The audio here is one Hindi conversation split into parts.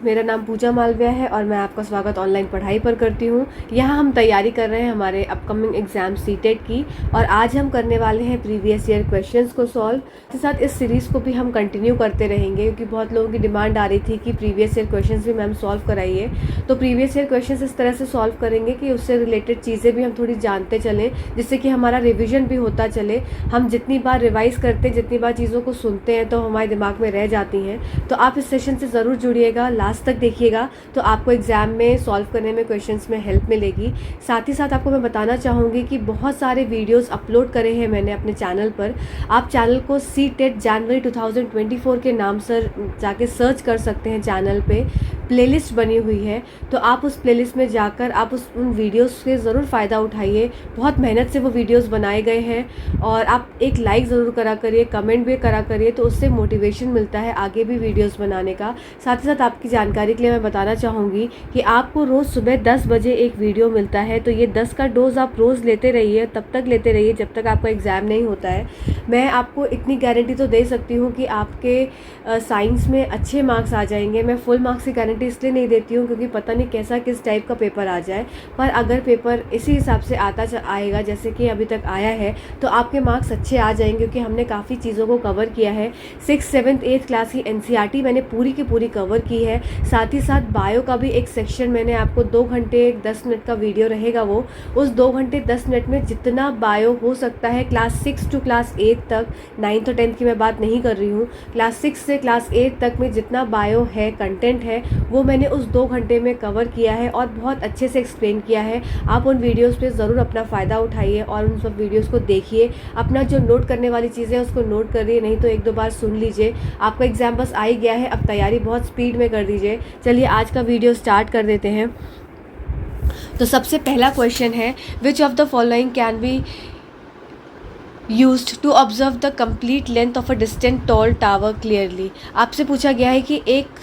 मेरा नाम पूजा मालविया है और मैं आपका स्वागत ऑनलाइन पढ़ाई पर करती हूँ। यहाँ हम तैयारी कर रहे हैं हमारे अपकमिंग एग्ज़ाम सीटेट की और आज हम करने वाले हैं प्रीवियस ईयर क्वेश्चंस को सॉल्व। के साथ इस सीरीज़ को भी हम कंटिन्यू करते रहेंगे क्योंकि बहुत लोगों की डिमांड आ रही थी कि प्रीवियस ईयर क्वेश्चंस भी मैम सॉल्व कराइए। तो प्रीवियस ईयर क्वेश्चंस इस तरह से सॉल्व करेंगे कि उससे रिलेटेड चीज़ें भी हम थोड़ी जानते चलें, जिससे कि हमारा रिविज़न भी होता चले। हम जितनी बार रिवाइज़ करते हैं, जितनी बार चीज़ों को सुनते हैं तो हमारे दिमाग में रह जाती हैं। तो आप इस सेशन से ज़रूर जुड़िएगा, लास्ट तक देखिएगा, तो आपको एग्ज़ाम में सॉल्व करने में क्वेश्चंस में हेल्प मिलेगी। साथ ही साथ आपको मैं बताना चाहूँगी कि बहुत सारे वीडियोस अपलोड करे हैं मैंने अपने चैनल पर। आप चैनल को सीटेट जनवरी 2024 के नाम से जाके सर्च कर सकते हैं। चैनल पे प्लेलिस्ट बनी हुई है, तो आप उस प्लेलिस्ट में जाकर आप उन वीडियोस से ज़रूर फ़ायदा उठाइए। बहुत मेहनत से वो वीडियोस बनाए गए हैं और आप एक लाइक ज़रूर करा करिए, कमेंट भी करा करिए, तो उससे मोटिवेशन मिलता है आगे भी वीडियोस बनाने का। साथ ही साथ आपकी जानकारी के लिए मैं बताना चाहूँगी कि आपको रोज़ सुबह 10 बजे एक वीडियो मिलता है, तो ये 10 का डोज आप रोज़ लेते रहिए, तब तक लेते रहिए जब तक आपका एग्ज़ाम नहीं होता है। मैं आपको इतनी गारंटी तो दे सकती हूँ कि आपके साइंस में अच्छे मार्क्स आ जाएंगे। मैं फुल मार्क्स की गारंटी इसलिए नहीं देती हूँ क्योंकि पता नहीं कैसा किस टाइप का पेपर आ जाए, पर अगर पेपर इसी हिसाब से आएगा जैसे कि अभी तक आया है तो आपके मार्क्स अच्छे आ जाएंगे, क्योंकि हमने काफ़ी चीज़ों को कवर किया है। 6th 7th 8th क्लास की NCERT मैंने पूरी की पूरी कवर की है। साथ ही साथ बायो का भी एक सेक्शन मैंने आपको 2 घंटे 10 मिनट का वीडियो रहेगा, वो उस 2 घंटे 10 मिनट में जितना बायो हो सकता है क्लास 6 to क्लास 8 तक, 9th और 10th की मैं बात नहीं कर रही हूँ, क्लास 6 से क्लास 8 तक में जितना बायो है, कंटेंट है, वो मैंने उस 2 घंटे में कवर किया है और बहुत अच्छे से एक्सप्लेन किया है। आप उन वीडियोस पे ज़रूर अपना फ़ायदा उठाइए और उन सब वीडियोस को देखिए। अपना जो नोट करने वाली चीज़ें हैं उसको नोट करिए, नहीं तो 1-2 बार सुन लीजिए। आपका एग्ज़ाम बस आ ही गया है, अब तैयारी बहुत स्पीड में कर दीजिए। चलिए आज का वीडियो स्टार्ट कर देते हैं। तो सबसे पहला क्वेश्चन है, which of the following can be used to observe the complete length of a distant tall tower clearly। आपसे पूछा गया है कि एक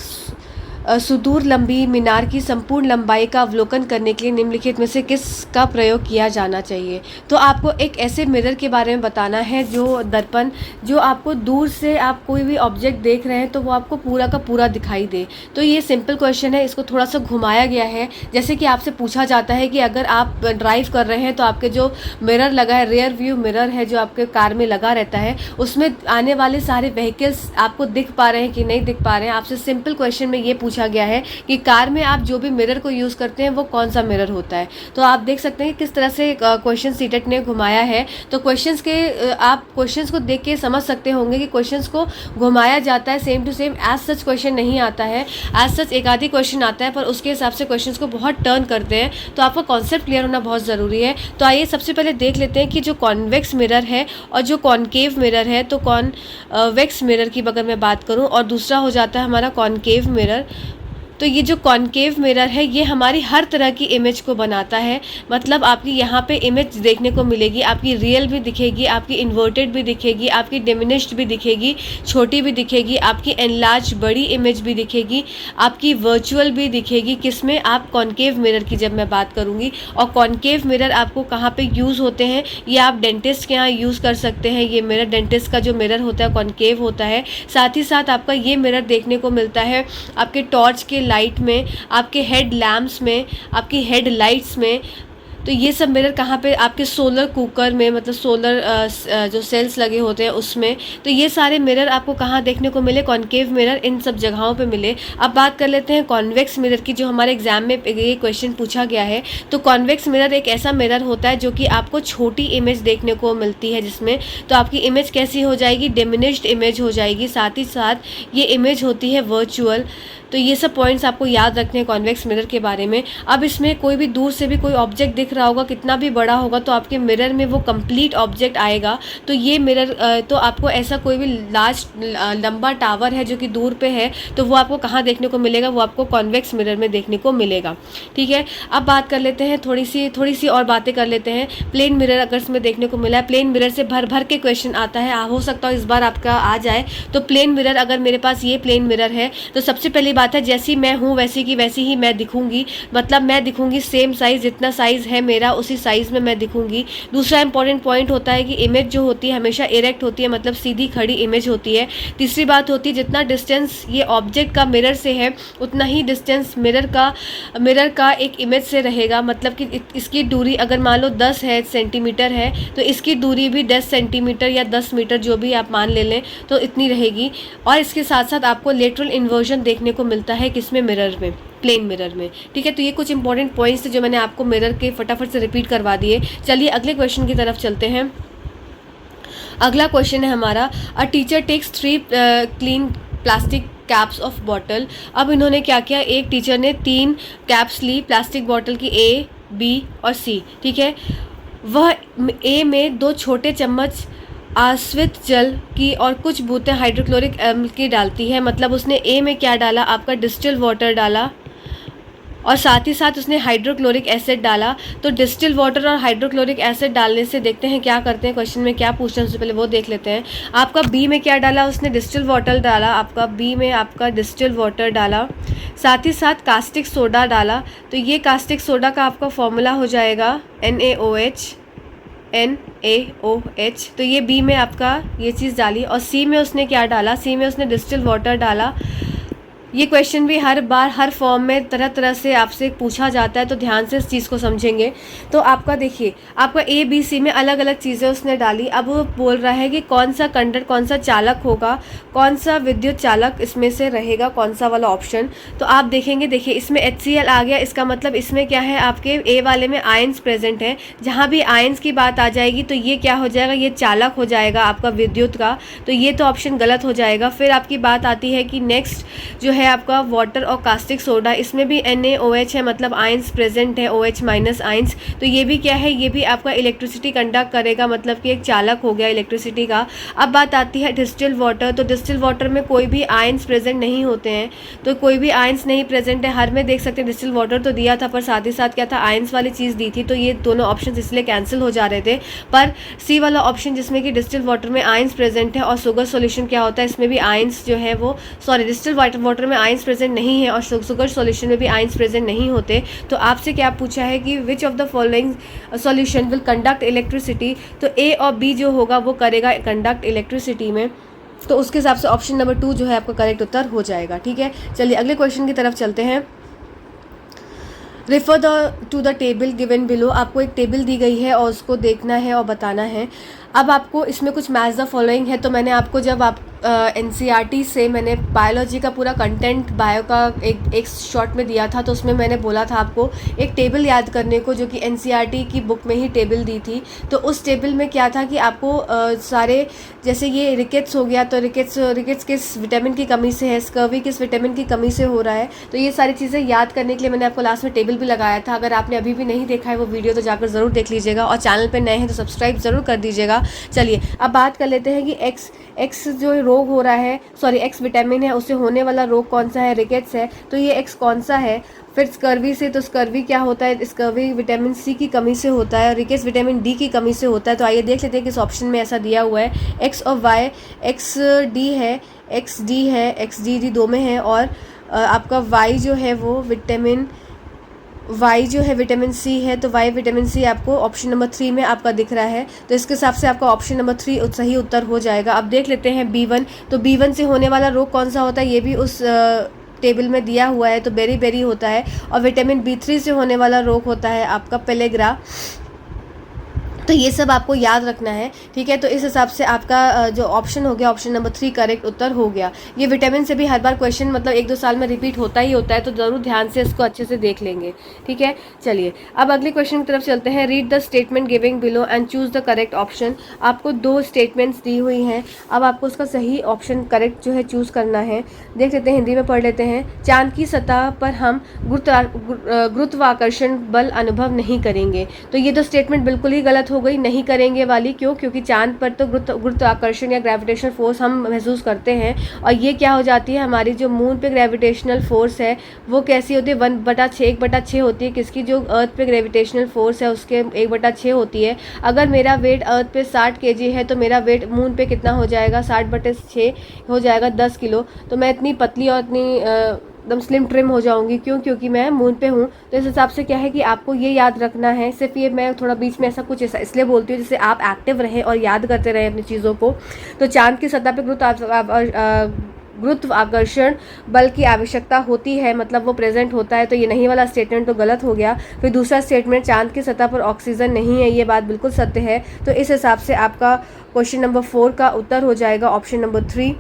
सुदूर लंबी मीनार की संपूर्ण लंबाई का अवलोकन करने के लिए निम्नलिखित में से किसका प्रयोग किया जाना चाहिए। तो आपको एक ऐसे मिरर के बारे में बताना है, जो दर्पण, जो आपको दूर से आप कोई भी ऑब्जेक्ट देख रहे हैं तो वो आपको पूरा का पूरा दिखाई दे। तो ये सिंपल क्वेश्चन है, इसको थोड़ा सा घुमाया गया है। जैसे कि आपसे पूछा जाता है कि अगर आप ड्राइव कर रहे हैं तो आपके जो मिरर लगा है, रियर व्यू मिरर है जो आपके कार में लगा रहता है, उसमें आने वाले सारे व्हीकल्स आपको दिख पा रहे हैं कि नहीं दिख पा रहे हैं। आपसे सिंपल क्वेश्चन में ये पूछा गया है कि कार में आप जो भी मिरर को यूज़ करते हैं वो कौन सा मिरर होता है। तो आप देख सकते हैं किस तरह से क्वेश्चन सीटेट ने घुमाया है। तो क्वेश्चंस के आप क्वेश्चंस को देख के समझ सकते होंगे कि क्वेश्चंस को घुमाया जाता है, same to same as such question नहीं आता है। एज सच एक आधी क्वेश्चन आता है, पर उसके हिसाब से क्वेश्चंस को बहुत टर्न करते हैं। तो आपका कॉन्सेप्ट क्लियर होना बहुत ज़रूरी है। तो आइए सबसे पहले देख लेते हैं कि जो कॉन्वेक्स मिरर है और जो कॉनकेव मिरर है, तो कॉन्वेक्स मिरर की अगर मैं बात करूँ और दूसरा हो जाता है हमारा कॉनकेव मिरर। तो ये जो कॉनकेव मिरर है ये हमारी हर तरह की इमेज को बनाता है। मतलब आपकी यहाँ पे इमेज देखने को मिलेगी, आपकी रियल भी दिखेगी, आपकी इन्वर्टेड भी दिखेगी, आपकी डिमिनिश्ड भी दिखेगी, छोटी भी दिखेगी, आपकी एनलार्ज बड़ी इमेज भी दिखेगी, आपकी वर्चुअल भी दिखेगी। किसमें? आप कॉनकेव मिरर की जब मैं बात करूँगी। और कॉनकेव मिरर आपको कहाँ पे यूज़ होते हैं, ये आप डेंटिस्ट के यहाँ यूज़ कर सकते हैं। ये मिरर डेंटिस्ट का जो मिरर होता है कॉनकेव होता है। साथ ही साथ आपका ये मिरर देखने को मिलता है आपके टॉर्च के लाइट में, आपके हेड लैम्प्स में, आपकी हेड लाइट्स में। तो ये सब मिरर कहाँ पे? आपके सोलर कुकर में, मतलब सोलर जो सेल्स लगे होते हैं उसमें। तो ये सारे मिरर आपको कहाँ देखने को मिले? कॉनकेव मिरर इन सब जगहों पे मिले। अब बात कर लेते हैं कॉन्वेक्स मिरर की, जो हमारे एग्जाम में ये क्वेश्चन पूछा गया है। तो कॉन्वेक्स मिरर एक ऐसा मिरर होता है जो कि आपको छोटी इमेज देखने को मिलती है, जिसमें तो आपकी इमेज कैसी हो जाएगी? डिमिनिश्ड इमेज हो जाएगी। साथ ही साथ ये इमेज होती है वर्चुअल। तो ये सब पॉइंट्स आपको याद रखने हैं कॉन्वेक्स मिरर के बारे में। अब इसमें कोई भी दूर से भी कोई ऑब्जेक्ट दिख रहा होगा, कितना भी बड़ा होगा, तो आपके मिरर में वो कंप्लीट ऑब्जेक्ट आएगा। तो ये मिरर तो आपको ऐसा कोई भी लार्ज लंबा टावर है जो कि दूर पे है, तो वो आपको कहाँ देखने को मिलेगा? वो आपको कॉन्वेक्स मिरर में देखने को मिलेगा। ठीक है, अब बात कर लेते हैं थोड़ी सी और बातें कर लेते हैं। प्लेन मिरर अगर इसमें देखने को मिला है, प्लेन मिरर से भर भर के क्वेश्चन आता है, हो सकता है इस बार आपका आ जाए। तो प्लेन मिरर, अगर मेरे पास ये प्लेन मिरर है तो सबसे पहली बात है, जैसी मैं हूँ वैसी की वैसी ही मैं दिखूंगी, मतलब मैं दिखूंगी सेम साइज़, जितना साइज़ है मेरा उसी साइज़ में मैं दिखूंगी। दूसरा इंपॉर्टेंट पॉइंट होता है कि इमेज जो होती है हमेशा इरेक्ट होती है, मतलब सीधी खड़ी इमेज होती है। तीसरी बात होती है जितना डिस्टेंस ये ऑब्जेक्ट का मिरर से है उतना ही डिस्टेंस मिरर का एक इमेज से रहेगा, मतलब कि इसकी दूरी अगर मान लो 10 है सेंटीमीटर है तो इसकी दूरी भी 10 सेंटीमीटर या 10 मीटर जो भी आप मान ले लें तो इतनी रहेगी। और इसके साथ साथ आपको लेटरल इन्वर्जन देखने को मिलता है किसमें, मिरर में, प्लेन मिरर में। ठीक है, तो ये कुछ इंपॉर्टेंट पॉइंट्स थे जो मैंने आपको मिरर के फटाफट से रिपीट करवा दिए। चलिए अगले क्वेश्चन की तरफ चलते हैं। अगला क्वेश्चन है हमारा, a teacher takes 3 clean plastic caps of bottle. अब इन्होंने क्या किया, एक टीचर ने 3 कैप्स ली प्लास्टिक बॉटल की, ए, बी और सी। ठीक है, वह ए में 2 छोटे चम्मच आश्वित जल की और कुछ बूंदें हाइड्रोक्लोरिक अम्ल की डालती है। मतलब उसने ए में क्या डाला, आपका डिस्टिल वाटर डाला और साथ ही साथ उसने हाइड्रोक्लोरिक एसिड डाला। तो डिस्टिल वाटर और हाइड्रोक्लोरिक एसिड डालने से देखते हैं क्या करते हैं, क्वेश्चन में क्या पूछते हैं उससे पहले वो देख लेते हैं। आपका बी में क्या डाला, उसने डिस्टिल वाटर डाला, आपका बी में आपका डिस्टिल वाटर डाला, साथ ही साथ कास्टिक सोडा डाला। तो ये कास्टिक सोडा का आपका फॉर्मूला हो जाएगा NaOH। तो ये बी में आपका ये चीज़ डाली। और सी में उसने क्या डाला, सी में उसने डिस्टिल वाटर डाला। ये क्वेश्चन भी हर बार हर फॉर्म में तरह तरह से आपसे पूछा जाता है, तो ध्यान से इस चीज़ को समझेंगे। तो आपका देखिए, आपका ए बी सी में अलग अलग चीज़ें उसने डाली। अब वो बोल रहा है कि कौन सा कंडक्टर, कौन सा चालक होगा, कौन सा विद्युत चालक इसमें से रहेगा, कौन सा वाला ऑप्शन। तो आप देखेंगे, देखिए इसमें HCl आ गया, इसका मतलब इसमें क्या है, आपके ए वाले में आयंस प्रेजेंट है। जहाँ भी आयंस की बात आ जाएगी तो ये क्या हो जाएगा, ये चालक हो जाएगा आपका विद्युत का। तो ये तो ऑप्शन गलत हो जाएगा। फिर आपकी बात आती है कि नेक्स्ट जो है आपका वाटर और कास्टिक सोडा, इसमें भी NaOH है, मतलब आयंस प्रेजेंट है, OH माइनस आयंस। तो ये भी क्या है, ये भी आपका इलेक्ट्रिसिटी कंडक्ट करेगा, मतलब कि एक चालक हो गया इलेक्ट्रिसिटी का। अब बात आती है डिस्टिल वाटर। तो डिस्टिल वाटर में कोई भी आयंस प्रेजेंट नहीं होते हैं, तो कोई भी आयंस नहीं प्रेजेंट है। हर में देख सकते हैं डिस्टिल वाटर तो दिया था पर साथ ही साथ क्या था, आयंस वाली चीज़ दी थी। तो ये दोनों ऑप्शन इसलिए कैंसिल हो जा रहे थे। पर सी वाला ऑप्शन जिसमें कि डिस्टिल वाटर में आयंस प्रेजेंट है और शुगर सॉल्यूशन क्या होता है, इसमें भी आयंस जो है वो, सॉरी, डिस्टिल वाटर में आयंस प्रेजेंट नहीं है और शुगर सॉल्यूशन में भी आयंस प्रेजेंट नहीं होते। तो आपसे क्या पूछा है कि विच of the following solution will conduct electricity. तो ए और बी जो होगा वो करेगा कंडक्ट इलेक्ट्रिसिटी में। तो उसके हिसाब से ऑप्शन नंबर 2 जो है आपका करेक्ट उत्तर हो जाएगा। ठीक है, चलिए अगले क्वेश्चन की तरफ चलते हैं। Refer to the table given below. आपको एक टेबल दी गई है और उसको देखना है और बताना है। अब आपको इसमें कुछ मैच द फॉलोइंग है। तो मैंने आपको जब आप NCERT से मैंने बायोलॉजी का पूरा कंटेंट बायो का एक शॉर्ट में दिया था, तो उसमें मैंने बोला था आपको एक टेबल याद करने को, जो कि NCERT की बुक में ही टेबल दी थी। तो उस टेबल में क्या था कि आपको सारे, जैसे ये रिकेट्स हो गया, तो रिकेट्स किस विटामिन की कमी से है, स्कर्वी किस विटामिन की कमी से हो रहा है। तो ये सारी चीज़ें याद करने के लिए मैंने आपको लास्ट में टेबल भी लगाया था। अगर आपने अभी भी नहीं देखा है वो वीडियो तो जाकर ज़रूर देख लीजिएगा, और चैनल पर नए हैं तो सब्सक्राइब ज़रूर कर दीजिएगा। चलिए अब बात कर लेते हैं कि एक्स जो रोग हो रहा है, सॉरी एक्स विटामिन है, उससे होने वाला रोग कौन सा है, रिकेट्स है। तो ये एक्स कौन सा है। फिर स्कर्वी से, तो स्कर्वी क्या होता है, स्कर्वी विटामिन सी की कमी से होता है, और रिकेट्स विटामिन डी की कमी से होता है। तो आइए देख लेते हैं कि इस ऑप्शन में ऐसा दिया हुआ है एक्स और वाई, एक्स डी है, एक्स डी दो में है, और आपका वाई जो है वो वाई जो है विटामिन सी है। तो वाई विटामिन सी आपको ऑप्शन नंबर 3 में आपका दिख रहा है। तो इसके हिसाब से आपका ऑप्शन नंबर 3 सही उत्तर हो जाएगा। अब देख लेते हैं B1। तो B1 से होने वाला रोग कौन सा होता है, ये भी उस टेबल में दिया हुआ है। तो बेरी होता है। और विटामिन B3 से होने वाला रोग होता है आपका पेलेग्रा। तो ये सब आपको याद रखना है। ठीक है, तो इस हिसाब से आपका जो ऑप्शन हो गया, ऑप्शन नंबर 3 करेक्ट उत्तर हो गया। ये विटामिन से भी हर बार क्वेश्चन मतलब 1-2 साल में रिपीट होता ही होता है, तो ज़रूर ध्यान से इसको अच्छे से देख लेंगे। ठीक है, चलिए अब अगले क्वेश्चन की तरफ चलते हैं। Read the statement giving below and choose the correct option. आपको 2 स्टेटमेंट्स दी हुई हैं, अब आपको उसका सही ऑप्शन करेक्ट जो है चूज़ करना है। देख लेते हैं, हिंदी में पढ़ लेते हैं। चांद की सतह पर हम गुरुत्वाकर्षण बल अनुभव नहीं करेंगे। तो ये तो स्टेटमेंट बिल्कुल ही गलत हो गई, नहीं करेंगे वाली। क्यों? क्योंकि चांद पर तो गुरुत्वाकर्षण या ग्रेविटेशनल फोर्स हम महसूस करते हैं, और ये क्या हो जाती है, हमारी जो मून पे ग्रेविटेशनल फोर्स है वो कैसी होती है, 1/6 होती है। किसकी? जो अर्थ पे ग्रेविटेशनल फोर्स है उसके 1/6 होती है। अगर मेरा वेट अर्थ पे 60 kg है तो मेरा वेट मून पे कितना हो जाएगा, 60/6 हो जाएगा, 10 किलो। तो मैं इतनी पतली और इतनी एकदम स्लिम ट्रिम हो जाऊंगी। क्यों? क्योंकि मैं मून पे हूँ। तो इस हिसाब से क्या है कि आपको ये याद रखना है। सिर्फ ये मैं थोड़ा बीच में ऐसा कुछ ऐसा इसलिए बोलती हूँ जिससे आप एक्टिव रहें और याद करते रहें अपनी चीज़ों को। तो चांद की सतह पर गुरुत्वाकर्षण बल की आवश्यकता होती है, मतलब वो प्रेजेंट होता है। तो ये नहीं वाला स्टेटमेंट तो गलत हो गया। फिर दूसरा स्टेटमेंट, चांद की सतह पर ऑक्सीजन नहीं है, ये बात बिल्कुल सत्य है। तो इस हिसाब से आपका क्वेश्चन नंबर 4 का उत्तर हो जाएगा ऑप्शन नंबर 3।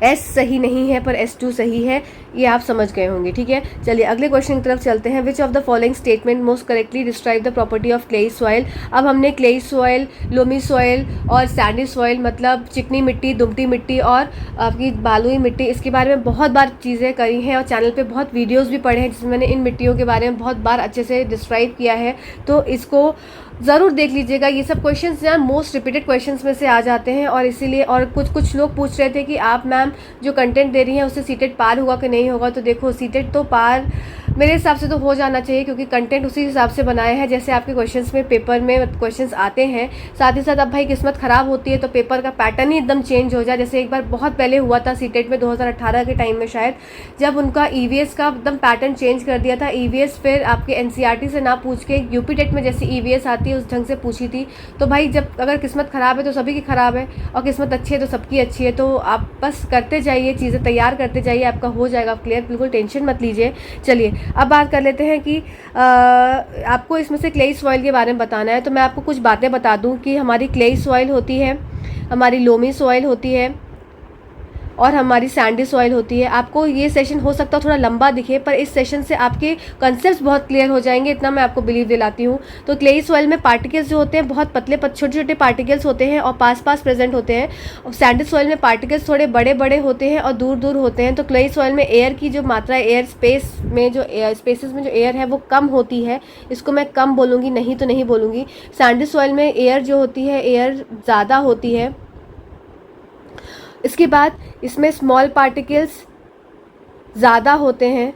एस सही नहीं है पर S2 सही है, ये आप समझ गए होंगे। ठीक है, चलिए अगले क्वेश्चन की तरफ चलते हैं। Which of the following statement most correctly describe the property of clayey soil. अब हमने क्लेई सॉइल, लोमी सॉइल और सैंडी सॉइल, मतलब चिकनी मिट्टी, दुमटी मिट्टी और आपकी बालुई मिट्टी, इसके बारे में बहुत बार चीज़ें करी हैं और चैनल पे बहुत वीडियोस भी पढ़े हैं जिसमें मैंने इन मिट्टियों के बारे में बहुत बार अच्छे से डिस्क्राइब किया है। तो इसको ज़रूर देख लीजिएगा। ये सब क्वेश्चंस ना मोस्ट रिपीटेड क्वेश्चंस में से आ जाते हैं और इसीलिए, और कुछ लोग पूछ रहे थे कि आप मैम जो कंटेंट दे रही हैं उससे सीटेट पार होगा कि नहीं होगा। तो देखो, सीटेट तो पार मेरे हिसाब से तो हो जाना चाहिए, क्योंकि कंटेंट उसी हिसाब से बनाया है जैसे आपके क्वेश्चंस में पेपर में क्वेश्चंस आते हैं। साथ ही साथ अब भाई किस्मत ख़राब होती है तो पेपर का पैटर्न ही एकदम चेंज हो जाए। जैसे एक बार बहुत पहले हुआ था सीटेट में 2018 के टाइम में शायद, जब उनका ईवीएस का एकदम पैटर्न चेंज कर दिया था। ईवीएस फिर आपके एनसीईआरटी से ना पूछ के यूपी टेट में जैसी ईवीएस आती है उस ढंग से पूछी थी। तो भाई जब अगर किस्मत ख़राब है तो सभी की ख़राब है, और किस्मत अच्छी है तो सबकी अच्छी है। तो आप बस करते जाइए, चीज़ें तैयार करते जाइए, आपका हो जाएगा क्लियर, बिल्कुल टेंशन मत लीजिए। चलिए अब बात कर लेते हैं कि आपको इसमें से क्लेई सॉइल के बारे में बताना है। तो मैं आपको कुछ बातें बता दूं कि हमारी क्लेई सॉइल होती है, हमारी लोमी सॉइल होती है और हमारी सैंडी सॉइल होती है। आपको ये सेशन हो सकता है थोड़ा लंबा दिखे, पर इस सेशन से आपके कंसेप्ट बहुत क्लियर हो जाएंगे, इतना मैं आपको बिलीव दिलाती हूँ। तो क्लेई सॉइल में पार्टिकल्स जो होते हैं बहुत पतले छोटे छोटे पार्टिकल्स होते हैं और पास पास प्रेजेंट होते हैं। और सैंडी सॉइल में पार्टिकल्स थोड़े बड़े बड़े होते हैं और दूर दूर होते हैं। तो क्लेई सॉइल में एयर की जो मात्रा, एयर स्पेस में जो स्पेसेस में जो एयर है वो कम होती है, इसको मैं कम बोलूँगी, नहीं तो नहीं बोलूँगी। सैंडी सॉइल में एयर जो होती है, एयर ज़्यादा होती है। इसके बाद इसमें स्मॉल पार्टिकल्स ज़्यादा होते हैं।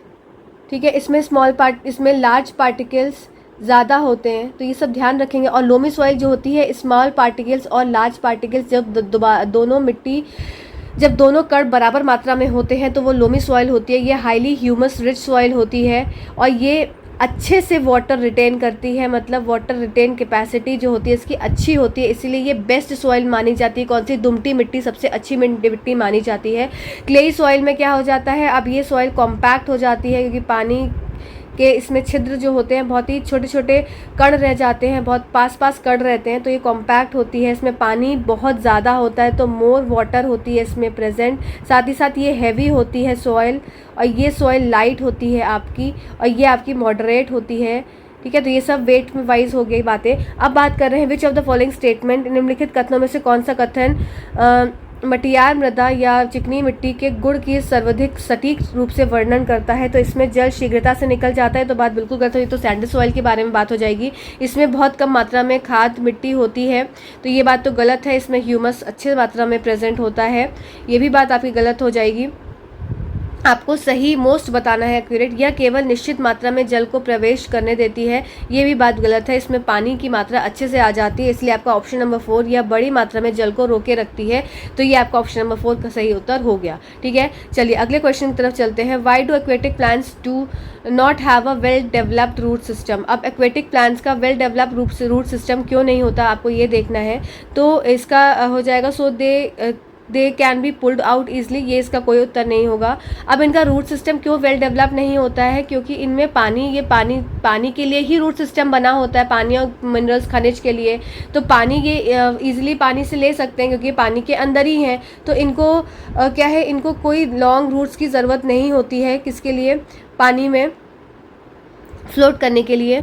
ठीक है, इसमें लार्ज पार्टिकल्स ज़्यादा होते हैं। तो ये सब ध्यान रखेंगे। और लोमी सॉइल जो होती है, स्मॉल पार्टिकल्स और लार्ज पार्टिकल्स जब दोनों कण बराबर मात्रा में होते हैं तो वो लोमी सॉइल होती है। ये हाईली ह्यूमस रिच सॉइल होती है और ये अच्छे से वाटर रिटेन करती है, मतलब वाटर रिटेन कैपेसिटी जो होती है इसकी अच्छी होती है, इसीलिए ये बेस्ट सॉइल मानी जाती है। कौन सी? दुमटी मिट्टी सबसे अच्छी मिट्टी मानी जाती है। क्लेई सॉइल में क्या हो जाता है, अब ये सॉइल कॉम्पैक्ट हो जाती है क्योंकि पानी के इसमें छिद्र जो होते हैं बहुत ही छोटे छोटे कण रह जाते हैं, बहुत पास पास कण रहते हैं, तो ये कॉम्पैक्ट होती है। इसमें पानी बहुत ज़्यादा होता है तो मोर वाटर होती है इसमें प्रेजेंट। साथ ही साथ ये हैवी होती है सॉइल, और ये सॉइल लाइट होती है आपकी, और ये आपकी मॉडरेट होती है। ठीक है, तो ये सब वेट में वाइज हो गई बातें। अब बात कर रहे हैं which of the following statement, निम्नलिखित कथनों में से कौन सा कथन मटियार मृदा या चिकनी मिट्टी के गुण की सर्वाधिक सटीक रूप से वर्णन करता है। तो इसमें जल शीघ्रता से निकल जाता है, तो बात बिल्कुल गलत हुई। तो सैंडी सॉइल के बारे में बात हो जाएगी। इसमें बहुत कम मात्रा में खाद मिट्टी होती है, तो ये बात तो गलत है। इसमें ह्यूमस अच्छी मात्रा में प्रेजेंट होता है, ये भी बात आपकी गलत हो जाएगी। आपको सही मोस्ट बताना है, एक्यूरेट। यह केवल निश्चित मात्रा में जल को प्रवेश करने देती है, ये भी बात गलत है। इसमें पानी की मात्रा अच्छे से आ जाती है, इसलिए आपका ऑप्शन नंबर 4, यह बड़ी मात्रा में जल को रोके रखती है। तो ये आपका ऑप्शन नंबर 4 का सही उत्तर हो गया। ठीक है, चलिए अगले क्वेश्चन की तरफ चलते हैं। Why do aquatic plants do not have a well developed root system. अब एक्वेटिक प्लांट्स का वेल डेवलप्ड रूट सिस्टम क्यों नहीं होता, आपको ये देखना है। तो इसका हो जाएगा so they can be pulled out easily, ये इसका कोई उत्तर नहीं होगा। अब इनका रूट सिस्टम क्यों वेल डेवलप नहीं होता है, क्योंकि इनमें पानी के लिए ही रूट सिस्टम बना होता है, पानी और मिनरल्स खनिज के लिए। तो पानी ये ईजिली पानी से ले सकते हैं क्योंकि पानी के अंदर ही है। तो इनको क्या है, इनको कोई लॉन्ग रूट्स की ज़रूरत नहीं होती है, किसके लिए? पानी में फ्लोट करने के लिए।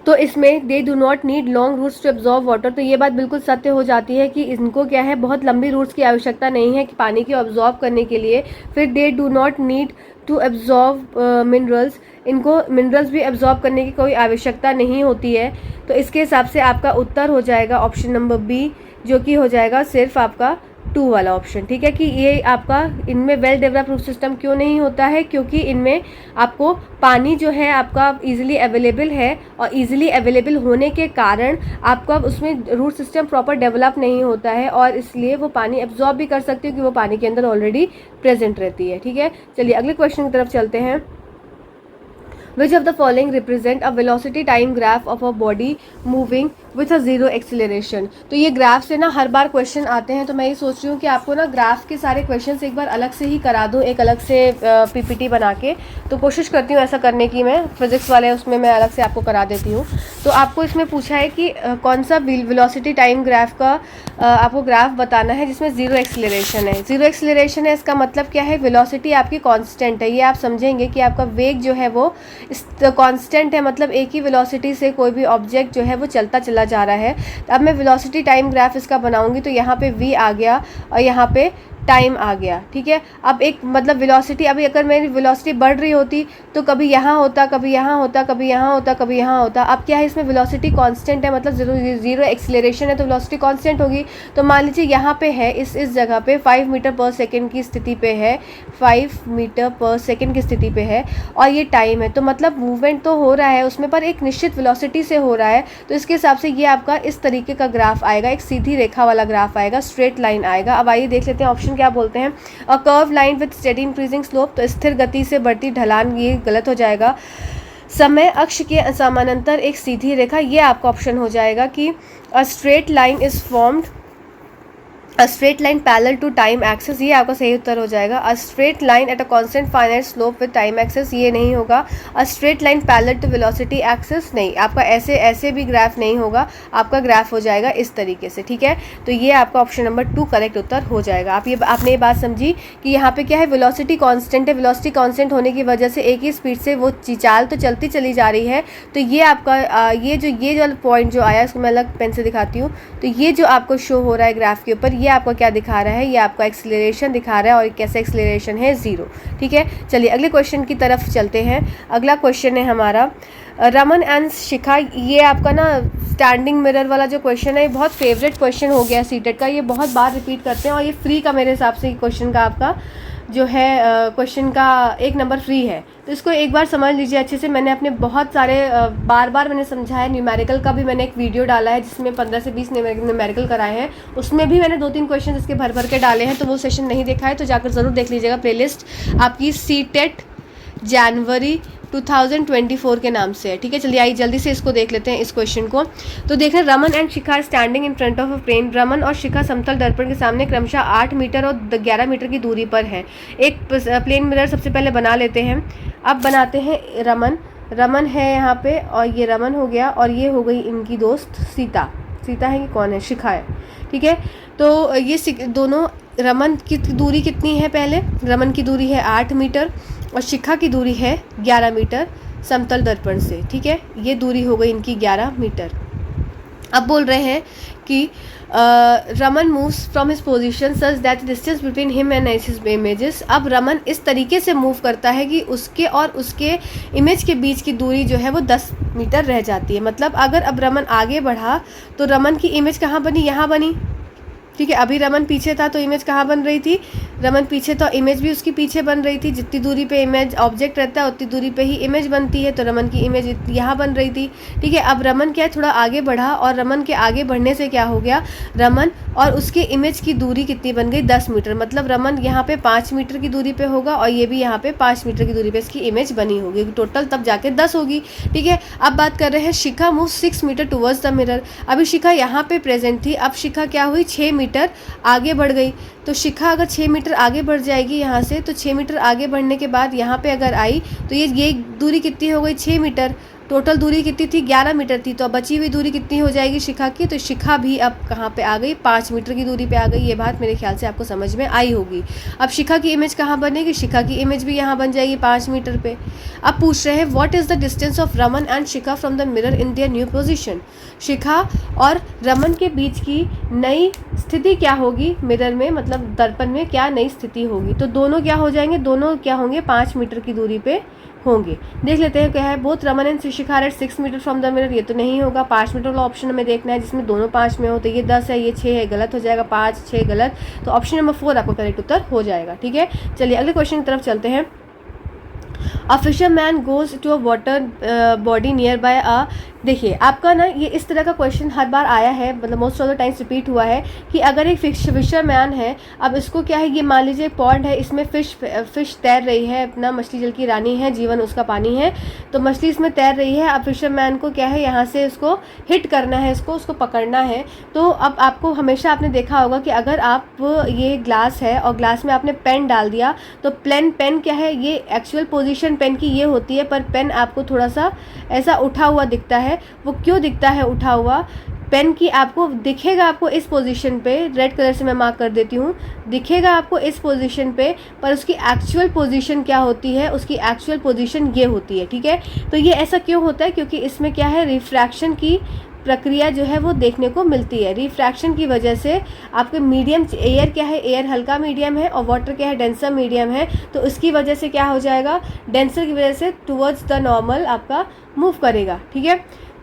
तो इसमें they do not need long roots to absorb water. तो ये बात बिल्कुल सत्य हो जाती है कि इनको क्या है, बहुत लंबी रूट्स की आवश्यकता नहीं है कि पानी को एब्जॉर्ब करने के लिए। फिर they do not need to absorb minerals, इनको मिनरल्स भी एब्जॉर्ब करने की कोई आवश्यकता नहीं होती है। तो इसके हिसाब से आपका उत्तर हो जाएगा ऑप्शन नंबर बी, जो कि हो जाएगा सिर्फ आपका 2 वाला ऑप्शन, ठीक है, कि ये आपका इनमें वेल डेवलप्ड रूट सिस्टम क्यों नहीं होता है, क्योंकि इनमें आपको पानी जो है आपका इजीली अवेलेबल है, और इजीली अवेलेबल होने के कारण आपका उसमें रूट सिस्टम प्रॉपर डेवलप नहीं होता है, और इसलिए वो पानी एब्जॉर्ब भी कर सकती है, क्योंकि वो पानी के अंदर ऑलरेडी प्रेजेंट रहती है, ठीक है। चलिए अगले क्वेश्चन की तरफ चलते हैं। Which of the following represent a velocity time graph of a body moving with a zero acceleration? तो ये ग्राफ से ना हर बार क्वेश्चन आते हैं, तो मैं ये सोच रही हूँ कि आपको ना ग्राफ के सारे क्वेश्चंस एक बार अलग से ही करा दूँ, एक अलग से पीपीटी बना के। तो कोशिश करती हूँ ऐसा करने की, मैं फिजिक्स वाले उसमें मैं अलग से आपको करा देती हूँ। तो आपको इसमें पूछा है कि कौन सा वेलोसिटी टाइम ग्राफ का आपको ग्राफ बताना है जिसमें ज़ीरो एक्सीलरेशन है। ज़ीरो एक्सीलरेशन है, इसका मतलब क्या है, वेलोसिटी आपकी कांस्टेंट है। ये आप समझेंगे कि आपका वेग जो है वो कांस्टेंट है, मतलब एक ही वेलोसिटी से कोई भी ऑब्जेक्ट जो है वो चलता चला जा रहा है। अब मैं वेलोसिटी टाइम ग्राफ इसका बनाऊंगी, तो यहाँ पे v आ गया और यहाँ पे टाइम आ गया, ठीक है। अब एक मतलब वेलोसिटी, अभी अगर मेरी वेलोसिटी बढ़ रही होती तो कभी यहाँ होता, कभी यहाँ होता, कभी यहाँ होता, कभी यहाँ होता। अब क्या है, इसमें वेलोसिटी कांस्टेंट है, मतलब ज़ीरो एक्सीलरेशन है, तो वेलोसिटी कांस्टेंट होगी। तो मान लीजिए यहाँ पे है, इस जगह पे 5 मीटर पर सेकेंड की स्थिति पे है, 5 मीटर पर सेकेंड की स्थिति पे है, और ये टाइम है, तो मतलब मूवमेंट तो हो रहा है उसमें, पर एक निश्चित वेलोसिटी से हो रहा है। तो इसके हिसाब से ये आपका इस तरीके का ग्राफ आएगा, एक सीधी रेखा वाला ग्राफ आएगा, स्ट्रेट लाइन आएगा। अब आइए देख लेते हैं ऑप्शन क्या बोलते हैं। A curve line with steady increasing slope, तो स्थिर गति से बढ़ती ढलान, ये गलत हो जाएगा। समय अक्ष के समानांतर एक सीधी रेखा, ये आपका ऑप्शन हो जाएगा कि a straight line is formed, a straight line parallel to time axis, ये आपका सही उत्तर हो जाएगा। A straight line at a constant finite slope with time axis, ये नहीं होगा। A straight line parallel to velocity axis, नहीं, आपका ऐसे भी ग्राफ नहीं होगा, आपका ग्राफ हो जाएगा इस तरीके से, ठीक है। तो ये आपका ऑप्शन नंबर 2 करेक्ट उत्तर हो जाएगा। आपने ये बात समझी कि यहाँ पे क्या है, वेलोसिटी कांस्टेंट है, वेलोसिटी कांस्टेंट होने की वजह से एक ही स्पीड से वो चाल तो चलती चली जा रही है। तो ये आपका ये जो पॉइंट जो आया, इसको मैं अलग पेन से दिखाती हूँ। तो ये जो आपको शो हो रहा है ग्राफ के ऊपर, ये आपका क्या दिखा रहा है, ये आपका एक्सीलरेशन दिखा रहा है, और कैसा एक्सीलरेशन है, 0, ठीक है। चलिए अगले क्वेश्चन की तरफ चलते हैं। अगला क्वेश्चन है हमारा रमन एंड शिखा, ये आपका ना स्टैंडिंग मिरर वाला जो क्वेश्चन है, ये बहुत फेवरेट क्वेश्चन हो गया सीटेट का, ये बहुत बार रिपीट करते हैं, और ये फ्री का मेरे हिसाब से क्वेश्चन का आपका जो है क्वेश्चन का 1 नंबर फ्री है। तो इसको एक बार समझ लीजिए अच्छे से। मैंने अपने बहुत सारे बार मैंने समझाया, न्यूमेरिकल का भी मैंने एक वीडियो डाला है जिसमें 15 से 20 न्यूमेरिकल कराए हैं, उसमें भी मैंने 2-3 क्वेश्चन इसके भर के डाले हैं। तो वो सेशन नहीं देखा है तो जाकर ज़रूर देख लीजिएगा, प्लेलिस्ट आपकी सीटेट जनवरी 2024 के नाम से है, ठीक है। चलिए आइए जल्दी से इसको देख लेते हैं, इस क्वेश्चन को। तो देखें, Raman and Shikha standing in front of a plane, Raman और शिखा समतल दर्पण के सामने क्रमशः 8 मीटर और 11 मीटर की दूरी पर है। एक प्लेन मिरर सबसे पहले बना लेते हैं। अब बनाते हैं रमन है यहाँ पे, और ये रमन हो गया, और ये हो गई इनकी दोस्त सीता है कि कौन है, शिखा है, ठीक है। तो ये दोनों, रमन की दूरी कितनी है, पहले रमन की दूरी है 8 मीटर और शिखा की दूरी है 11 मीटर समतल दर्पण से, ठीक है। ये दूरी हो गई इनकी 11 मीटर। अब बोल रहे हैं कि Raman moves from his position such that distance between him and his images. अब रमन इस तरीके से मूव करता है कि उसके और उसके इमेज के बीच की दूरी जो है वो 10 मीटर रह जाती है। मतलब अगर अब रमन आगे बढ़ा तो रमन की इमेज कहाँ बनी, यहाँ बनी, ठीक है। अभी रमन पीछे था तो इमेज कहाँ बन रही थी, रमन पीछे तो इमेज भी उसकी पीछे बन रही थी। जितनी दूरी पे इमेज ऑब्जेक्ट रहता है उतनी दूरी पे ही इमेज बनती है, तो रमन की इमेज यहाँ बन रही थी, ठीक है। अब रमन क्या है, थोड़ा आगे बढ़ा, और रमन के आगे बढ़ने से क्या हो गया, रमन और उसके इमेज की दूरी कितनी बन गई, 10 मीटर। मतलब रमन यहाँ पे 5 मीटर की दूरी पे होगा, और ये भी यहाँ पे 5 मीटर की दूरी पे इसकी इमेज बनी होगी, टोटल तब जाके 10 होगी, ठीक है। अब बात कर रहे हैं Shikha move 6 metre towards the mirror. अभी शिखा यहाँ पे प्रेजेंट थी, अब शिखा क्या हुई, 6 मीटर आगे बढ़ गई। तो शिखा अगर 6 मीटर आगे बढ़ जाएगी यहाँ से, तो 6 मीटर आगे बढ़ने के बाद यहाँ पे अगर आई तो ये दूरी कितनी हो गई, 6 मीटर। टोटल दूरी कितनी थी, 11 मीटर थी। तो अब बची हुई दूरी कितनी हो जाएगी शिखा की, तो शिखा भी अब कहाँ पे आ गई, 5 मीटर की दूरी पे आ गई। ये बात मेरे ख्याल से आपको समझ में आई होगी। अब शिखा की इमेज कहाँ बनेगी, शिखा की इमेज भी यहाँ बन जाएगी 5 मीटर पे। अब पूछ रहे हैं what is the distance of Raman and Shikha from the mirror in their new position. Shikha और रमन के बीच की नई स्थिति क्या होगी मिरर में, मतलब दर्पण में क्या नई स्थिति होगी। तो दोनों क्या हो जाएंगे, दोनों क्या होंगे, 5 मीटर की दूरी पे होंगे। देख लेते हैं क्या है। Both Raman and Shikha at 6 metre from the mirror, ये तो नहीं होगा। 5 मीटर वाला ऑप्शन हमें देखना है जिसमें दोनों 5 में हो, तो ये 10 है, ये 6 है, गलत हो जाएगा। 5 6 गलत, तो ऑप्शन नंबर 4 आपको करेक्ट उत्तर हो जाएगा। ठीक है, चलिए अगले क्वेश्चन की तरफ चलते हैं। A fisherman goes to a water body near by a, देखिए आपका ना ये इस तरह का क्वेश्चन हर बार आया है, मतलब most of the times repeat हुआ है कि अगर एक फिशरमैन है, अब इसको क्या है, ये मान लीजिए एक पॉन्ड है, इसमें फिश तैर रही है, अपना मछली जल की रानी है, जीवन उसका पानी है, तो मछली इसमें तैर रही है। अब फिशरमैन को क्या है, यहाँ से उसको हिट करना है, उसको पकड़ना है। तो अब आपको हमेशा आपने देखा होगा कि अगर आप ये ग्लास है और ग्लास में आपने पेन डाल दिया, तो पेन क्या है, ये एक्चुअल पोजीशन पेन की ये होती है, पर पेन आपको थोड़ा सा ऐसा उठा हुआ दिखता है। वो क्यों दिखता है उठा हुआ? पेन की आपको दिखेगा, आपको इस पोजीशन पे, रेड कलर से मैं मार्क कर देती हूँ, दिखेगा आपको इस पोजीशन पे, पर उसकी एक्चुअल पोजीशन क्या होती है, उसकी एक्चुअल पोजीशन ये होती है। ठीक है, तो ये ऐसा क्यों होता है? क्योंकि इसमें क्या है, रिफ्रैक्शन की प्रक्रिया जो है वो देखने को मिलती है। रिफ्रैक्शन की वजह से आपके मीडियम, एयर क्या है, एयर हल्का मीडियम है और वाटर क्या है, डेंसर मीडियम है, तो उसकी वजह से क्या हो जाएगा, डेंसर की वजह से टुवर्ड्स द नॉर्मल आपका मूव करेगा। ठीक है,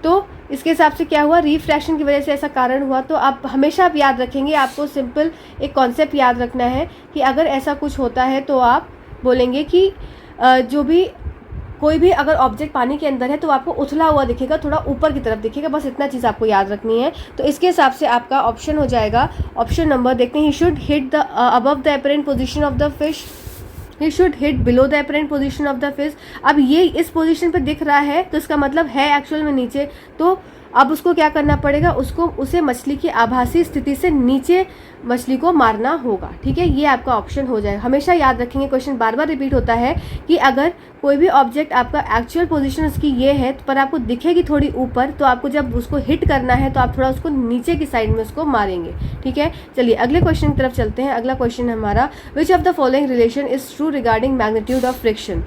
तो इसके हिसाब से क्या हुआ, रिफ्रैक्शन की वजह से ऐसा कारण हुआ। तो आप हमेशा आप याद रखेंगे, आपको सिंपल एक कॉन्सेप्ट याद रखना है कि अगर ऐसा कुछ होता है तो आप बोलेंगे कि जो भी कोई भी अगर ऑब्जेक्ट पानी के अंदर है तो आपको उथला हुआ दिखेगा, थोड़ा ऊपर की तरफ दिखेगा, बस इतना चीज़ आपको याद रखनी है। तो इसके हिसाब से आपका ऑप्शन हो जाएगा ऑप्शन नंबर, देखते हैं, he should hit the above the apparent position of the fish, he should hit below the apparent position of the fish. अब ये इस पोजीशन पे दिख रहा है तो इसका मतलब है एक्चुअल में नीचे, तो अब उसको क्या करना पड़ेगा, उसे मछली की आभासी स्थिति से नीचे मछली को मारना होगा। ठीक है, ये आपका ऑप्शन हो जाएगा। हमेशा याद रखेंगे, क्वेश्चन बार बार रिपीट होता है कि अगर कोई भी ऑब्जेक्ट आपका एक्चुअल पोजीशन उसकी ये है पर आपको दिखेगी थोड़ी ऊपर, तो आपको जब उसको हिट करना है तो आप थोड़ा उसको नीचे की साइड में उसको मारेंगे। ठीक है, चलिए अगले क्वेश्चन की तरफ चलते हैं। अगला क्वेश्चन है हमारा, विच of the following relation is true regarding magnitude of friction.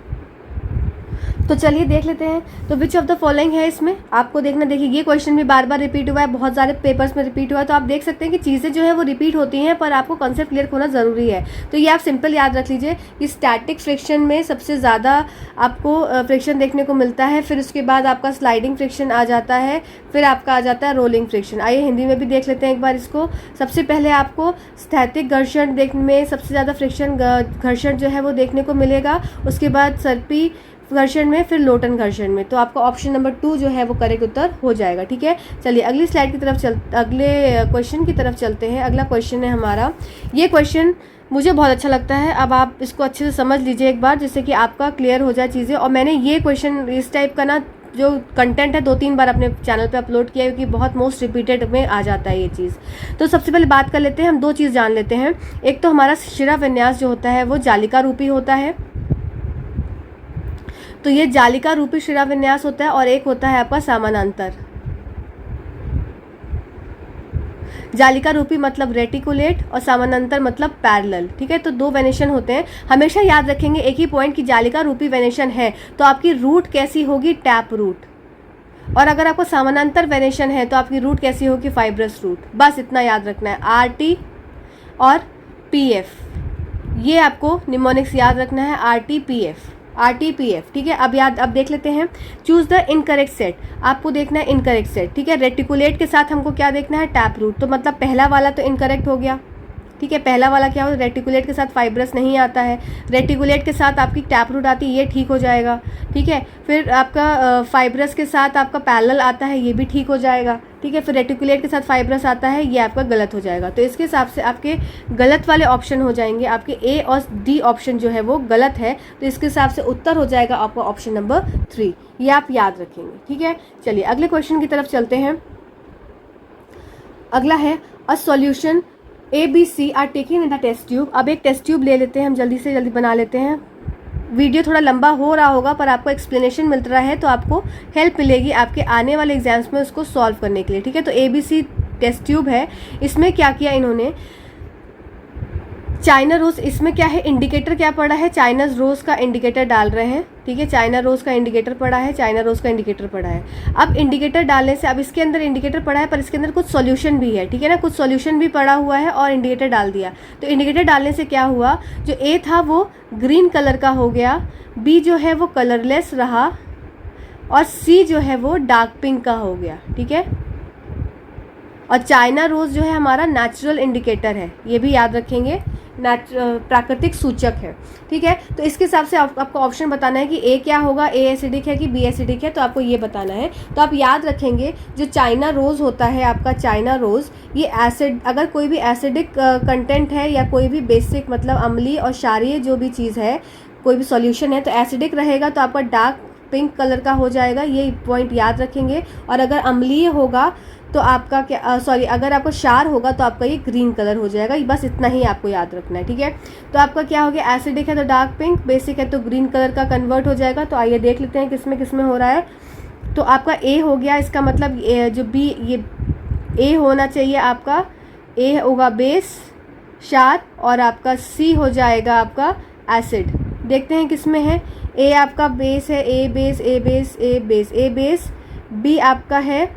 तो चलिए देख लेते हैं। तो विच ऑफ द फॉलोइंग है इसमें, आपको देखना, देखिए ये क्वेश्चन भी बार बार रिपीट हुआ है, बहुत सारे पेपर्स में रिपीट हुआ है, तो आप देख सकते हैं कि चीज़ें जो है वो रिपीट होती हैं, पर आपको कॉन्सेप्ट क्लियर होना ज़रूरी है। तो ये आप सिंपल याद रख लीजिए कि स्टैटिक फ्रिक्शन में सबसे ज़्यादा आपको फ्रिक्शन देखने को मिलता है, फिर उसके बाद आपका स्लाइडिंग फ्रिक्शन आ जाता है, फिर आपका आ जाता है रोलिंग फ्रिक्शन। आइए हिंदी में भी देख लेते हैं एक बार इसको। सबसे पहले आपको स्थैतिक घर्षण देखने में सबसे ज़्यादा फ्रिक्शन घर्षण जो है वो देखने को मिलेगा, उसके बाद सर्पी घर्षण में, फिर लोटन घर्षण में। तो आपका ऑप्शन नंबर 2 जो है वो करेक्ट उत्तर हो जाएगा। ठीक है, चलिए अगली स्लाइड की तरफ अगले क्वेश्चन की तरफ चलते हैं। अगला क्वेश्चन है हमारा, ये क्वेश्चन मुझे बहुत अच्छा लगता है, अब आप इसको अच्छे से समझ लीजिए एक बार, जिससे कि आपका क्लियर हो जाए चीज़ें। और मैंने ये क्वेश्चन इस टाइप का ना जो कंटेंट है 2-3 बार अपने चैनल पे अपलोड किया है, क्योंकि बहुत मोस्ट रिपीटेड में आ जाता है ये चीज़। तो सबसे पहले बात कर लेते हैं, हम 2 चीज़ जान लेते हैं। एक तो हमारा शिरा विन्यास जो होता है वो जालिका रूपी होता है, तो ये जालिका रूपी शिरा विन्यास होता है, और एक होता है आपका समानांतर। जालिका रूपी मतलब रेटिकुलेट और समानांतर मतलब पैरेलल। ठीक है, तो 2 वेनेशन होते हैं। हमेशा याद रखेंगे एक ही पॉइंट कि जालिका रूपी वेनेशन है तो आपकी रूट कैसी होगी, टैप रूट, और अगर आपको समानांतर वेनेशन है तो आपकी रूट कैसी होगी, फाइब्रस रूट। बस इतना याद रखना है, RT और PF, ये आपको निमोनिक्स याद रखना है, RT PF। ठीक है, अब देख लेते हैं, चूज द इनकरेक्ट सेट, आपको देखना है इनकरेक्ट सेट। ठीक है, रेटिकुलेट के साथ हमको क्या देखना है, टैप रूट, तो मतलब पहला वाला तो इनकरेक्ट हो गया। ठीक है, पहला वाला क्या हो, रेटिकुलेट के साथ फाइब्रस नहीं आता है, रेटिकुलेट के साथ आपकी टैप रूट आती है, ये ठीक हो जाएगा। ठीक है, फिर आपका फाइब्रस के साथ आपका पैरेलल आता है, ये भी ठीक हो जाएगा। ठीक है, फिर रेटिकुलेट के साथ फाइब्रस आता है, ये आपका गलत हो जाएगा। तो इसके हिसाब से आपके गलत वाले ऑप्शन हो जाएंगे, आपके A और D ऑप्शन जो है वो गलत है, तो इसके हिसाब से उत्तर हो जाएगा आपका ऑप्शन नंबर 3, ये आप याद रखेंगे। ठीक है, चलिए अगले क्वेश्चन की तरफ चलते हैं। अगला है, a solution ABC are taking in the test tube. अब एक टेस्ट ट्यूब ले लेते हैं, हम जल्दी से जल्दी बना लेते हैं। वीडियो थोड़ा लंबा हो रहा होगा पर आपको एक्सप्लेनेशन मिल रहा है, तो आपको हेल्प मिलेगी आपके आने वाले एग्जाम्स में उसको सॉल्व करने के लिए। ठीक है, तो ABC टेस्ट ट्यूब है, इसमें क्या किया इन्होंने, चाइना रोज, इसमें क्या है, इंडिकेटर क्या पड़ा है, चाइना रोज का इंडिकेटर डाल रहे हैं, ठीक है, चाइना रोज का इंडिकेटर पड़ा है, चाइना रोज का इंडिकेटर पड़ा है। अब इंडिकेटर डालने से, अब इसके अंदर इंडिकेटर पड़ा है पर इसके अंदर कुछ सॉल्यूशन भी है, ठीक है ना, कुछ सॉल्यूशन भी पड़ा हुआ है और इंडिकेटर डाल दिया। तो इंडिकेटर डालने से क्या हुआ, जो ए था वो ग्रीन कलर का हो गया, बी जो है वो कलरलेस रहा और सी जो है वो डार्क पिंक का हो गया, ठीक है। और चाइना रोज जो है हमारा नेचुरल इंडिकेटर है, ये भी याद रखेंगे, प्राकृतिक सूचक है, ठीक है। तो इसके हिसाब से आपको ऑप्शन बताना है कि ए क्या होगा, ए एसिडिक है कि बी एसिडिक है, तो आपको ये बताना है। तो आप याद रखेंगे जो चाइना रोज होता है आपका, चाइना रोज, ये एसिड, अगर कोई भी एसिडिक कंटेंट है या कोई भी बेसिक मतलब अम्लीय और क्षारीय जो भी चीज़ है, कोई भी सॉल्यूशन है तो एसिडिक रहेगा तो आपका डार्क पिंक कलर का हो जाएगा, ये पॉइंट याद रखेंगे। और अगर अम्लीय होगा तो आपका क्या, सॉरी, अगर आपका क्षार होगा तो आपका ये ग्रीन कलर हो जाएगा, बस इतना ही आपको याद रखना है, ठीक है। तो आपका क्या हो गया, एसिडिक है तो डार्क पिंक, बेसिक है तो ग्रीन कलर का कन्वर्ट हो जाएगा। तो आइए देख लेते हैं किसमें किसमें हो रहा है। तो आपका ए हो गया, इसका मतलब जो बी, ये ए होना चाहिए आपका, ए होगा बेस क्षार और आपका सी हो जाएगा आपका एसिड। देखते हैं किसमें है, ए आपका बेस है, ए बेस ए बेस ए बेस ए बेस, बी आपका है,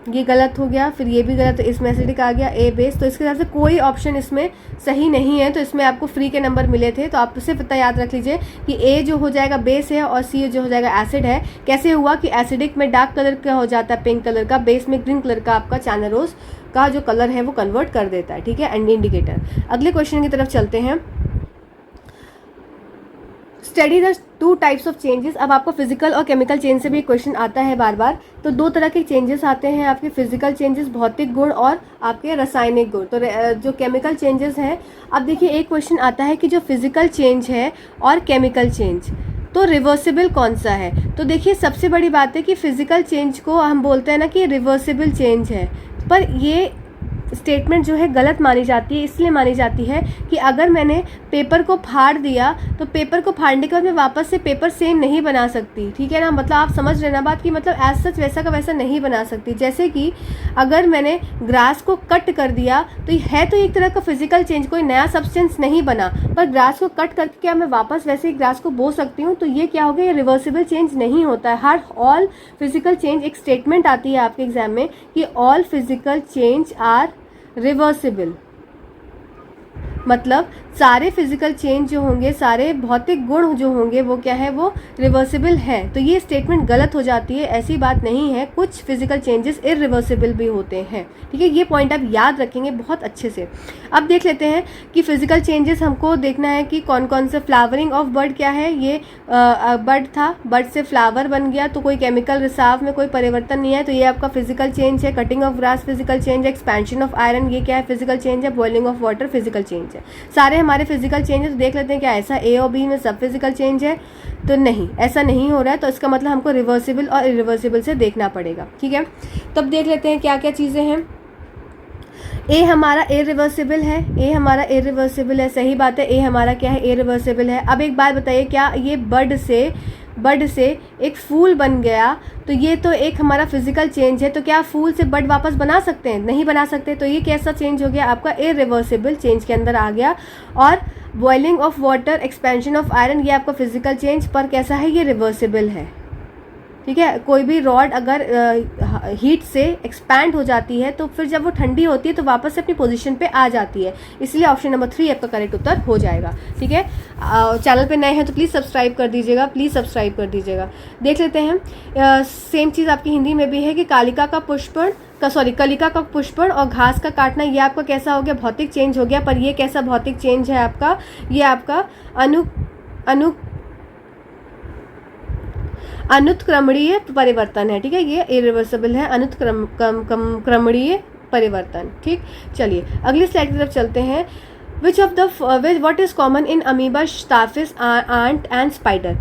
ये गलत हो गया, फिर ये भी गलत, तो इसमें एसिडिक आ गया, ए बेस। तो इसके हिसाब से कोई ऑप्शन इसमें सही नहीं है, तो इसमें आपको फ्री के नंबर मिले थे। तो आप सिर्फ इतना याद रख लीजिए कि ए जो हो जाएगा बेस है और सी जो हो जाएगा एसिड है। कैसे हुआ कि एसिडिक में डार्क कलर का हो जाता है, पिंक कलर का, बेस में ग्रीन कलर का आपका चाइना रोज का जो कलर है वो कन्वर्ट कर देता है, ठीक है, एंड इंडिकेटर। अगले क्वेश्चन की तरफ चलते हैं। Study the two types of changes. अब आपको फिजिकल और केमिकल चेंज से भी क्वेश्चन आता है बार बार। तो दो तरह के चेंजेस आते हैं आपके, फिजिकल चेंजेस भौतिक गुण और आपके रासायनिक गुण। तो जो केमिकल चेंजेस हैं, अब देखिए एक क्वेश्चन आता है कि जो फिजिकल चेंज है और केमिकल चेंज, तो रिवर्सिबल कौन सा है। तो देखिए सबसे बड़ी बात है कि फिजिकल चेंज को हम बोलते हैं ना कि रिवर्सिबल चेंज है, पर ये स्टेटमेंट जो है गलत मानी जाती है। इसलिए मानी जाती है कि अगर मैंने पेपर को फाड़ दिया तो पेपर को फाड़ने के बाद मैं वापस से पेपर सेम नहीं बना सकती, ठीक है ना, मतलब आप समझ रहे ना बात की, मतलब एज सच वैसा का वैसा नहीं बना सकती। जैसे कि अगर मैंने ग्रास को कट कर दिया तो ये है तो एक तरह का फिजिकल चेंज, कोई नया सब्सटेंस नहीं बना, पर ग्रास को कट करके क्या मैं वापस वैसे ही ग्रास को बो सकती हूँ, तो ये क्या हो गया, ये रिवर्सिबल चेंज नहीं होता है। हर ऑल फिजिकल चेंज, एक स्टेटमेंट आती है आपके एग्जाम में कि all physical change are reversible, मतलब सारे फिजिकल चेंज जो होंगे, सारे भौतिक गुण जो होंगे वो क्या है, वो रिवर्सिबल है। तो ये स्टेटमेंट गलत हो जाती है, ऐसी बात नहीं है, कुछ फिजिकल चेंजेस इरिवर्सिबल भी होते हैं, ठीक है। ये पॉइंट आप याद रखेंगे बहुत अच्छे से। अब देख लेते हैं कि फिजिकल चेंजेस हमको देखना है कि कौन कौन से। फ्लावरिंग ऑफ बर्ड क्या है, ये बर्ड था, बर्ड से फ्लावर बन गया, तो कोई केमिकल रिसाव में कोई परिवर्तन नहीं है, तो ये आपका फिजिकल चेंज है। Cutting of grass physical change है। एक्सपेंशन ऑफ आयरन, ये क्या है, फिजिकल चेंज है। Boiling of water physical change है। सारे हमारे फिजिकल चेंज है। तो देख लेते हैं क्या ऐसा ए और बी में सब फिजिकल चेंज है, तो नहीं, ऐसा नहीं हो रहा है, तो इसका मतलब हमको रिवर्सिबल और इरिवर्सिबल से देखना पड़ेगा, ठीक है। तब देख लेते हैं क्या क्या चीज़ें हैं। ए हमारा इरिवर्सिबल है, ए हमारा इरिवर्सिबल है, सही बात है, ए हमारा क्या है, इरिवर्सिबल है। अब एक बात बताइए, क्या ये बर्ड से एक फूल बन गया, तो ये तो एक हमारा फिजिकल चेंज है, तो क्या फूल से बर्ड वापस बना सकते हैं, नहीं बना सकते, तो ये कैसा चेंज हो गया, आपका इरिवर्सिबल चेंज के अंदर आ गया। और boiling of water, expansion of iron, ये आपका फिजिकल चेंज, पर कैसा है, ये रिवर्सिबल है, ठीक है। कोई भी रॉड अगर हीट से एक्सपैंड हो जाती है तो फिर जब वो ठंडी होती है तो वापस से अपनी पोजीशन पे आ जाती है, इसलिए ऑप्शन नंबर 3 आपका करेक्ट उत्तर हो जाएगा, ठीक है। चैनल पे नए हैं तो प्लीज़ सब्सक्राइब कर दीजिएगा, प्लीज़ सब्सक्राइब कर दीजिएगा। देख लेते हैं सेम चीज़ आपकी हिंदी में भी है कि कलिका का पुष्पण और घास का काटना, ये आपका कैसा हो गया, भौतिक चेंज हो गया। पर ये कैसा भौतिक चेंज है आपका, ये आपका अनुत्क्रमणीय परिवर्तन है, ठीक है, ये इरिवर्सिबल है, अनुत्क्रमणीय परिवर्तन, ठीक। चलिए अगली स्लाइड की तरफ चलते हैं। What is common in amoeba, starfish, ant and spider.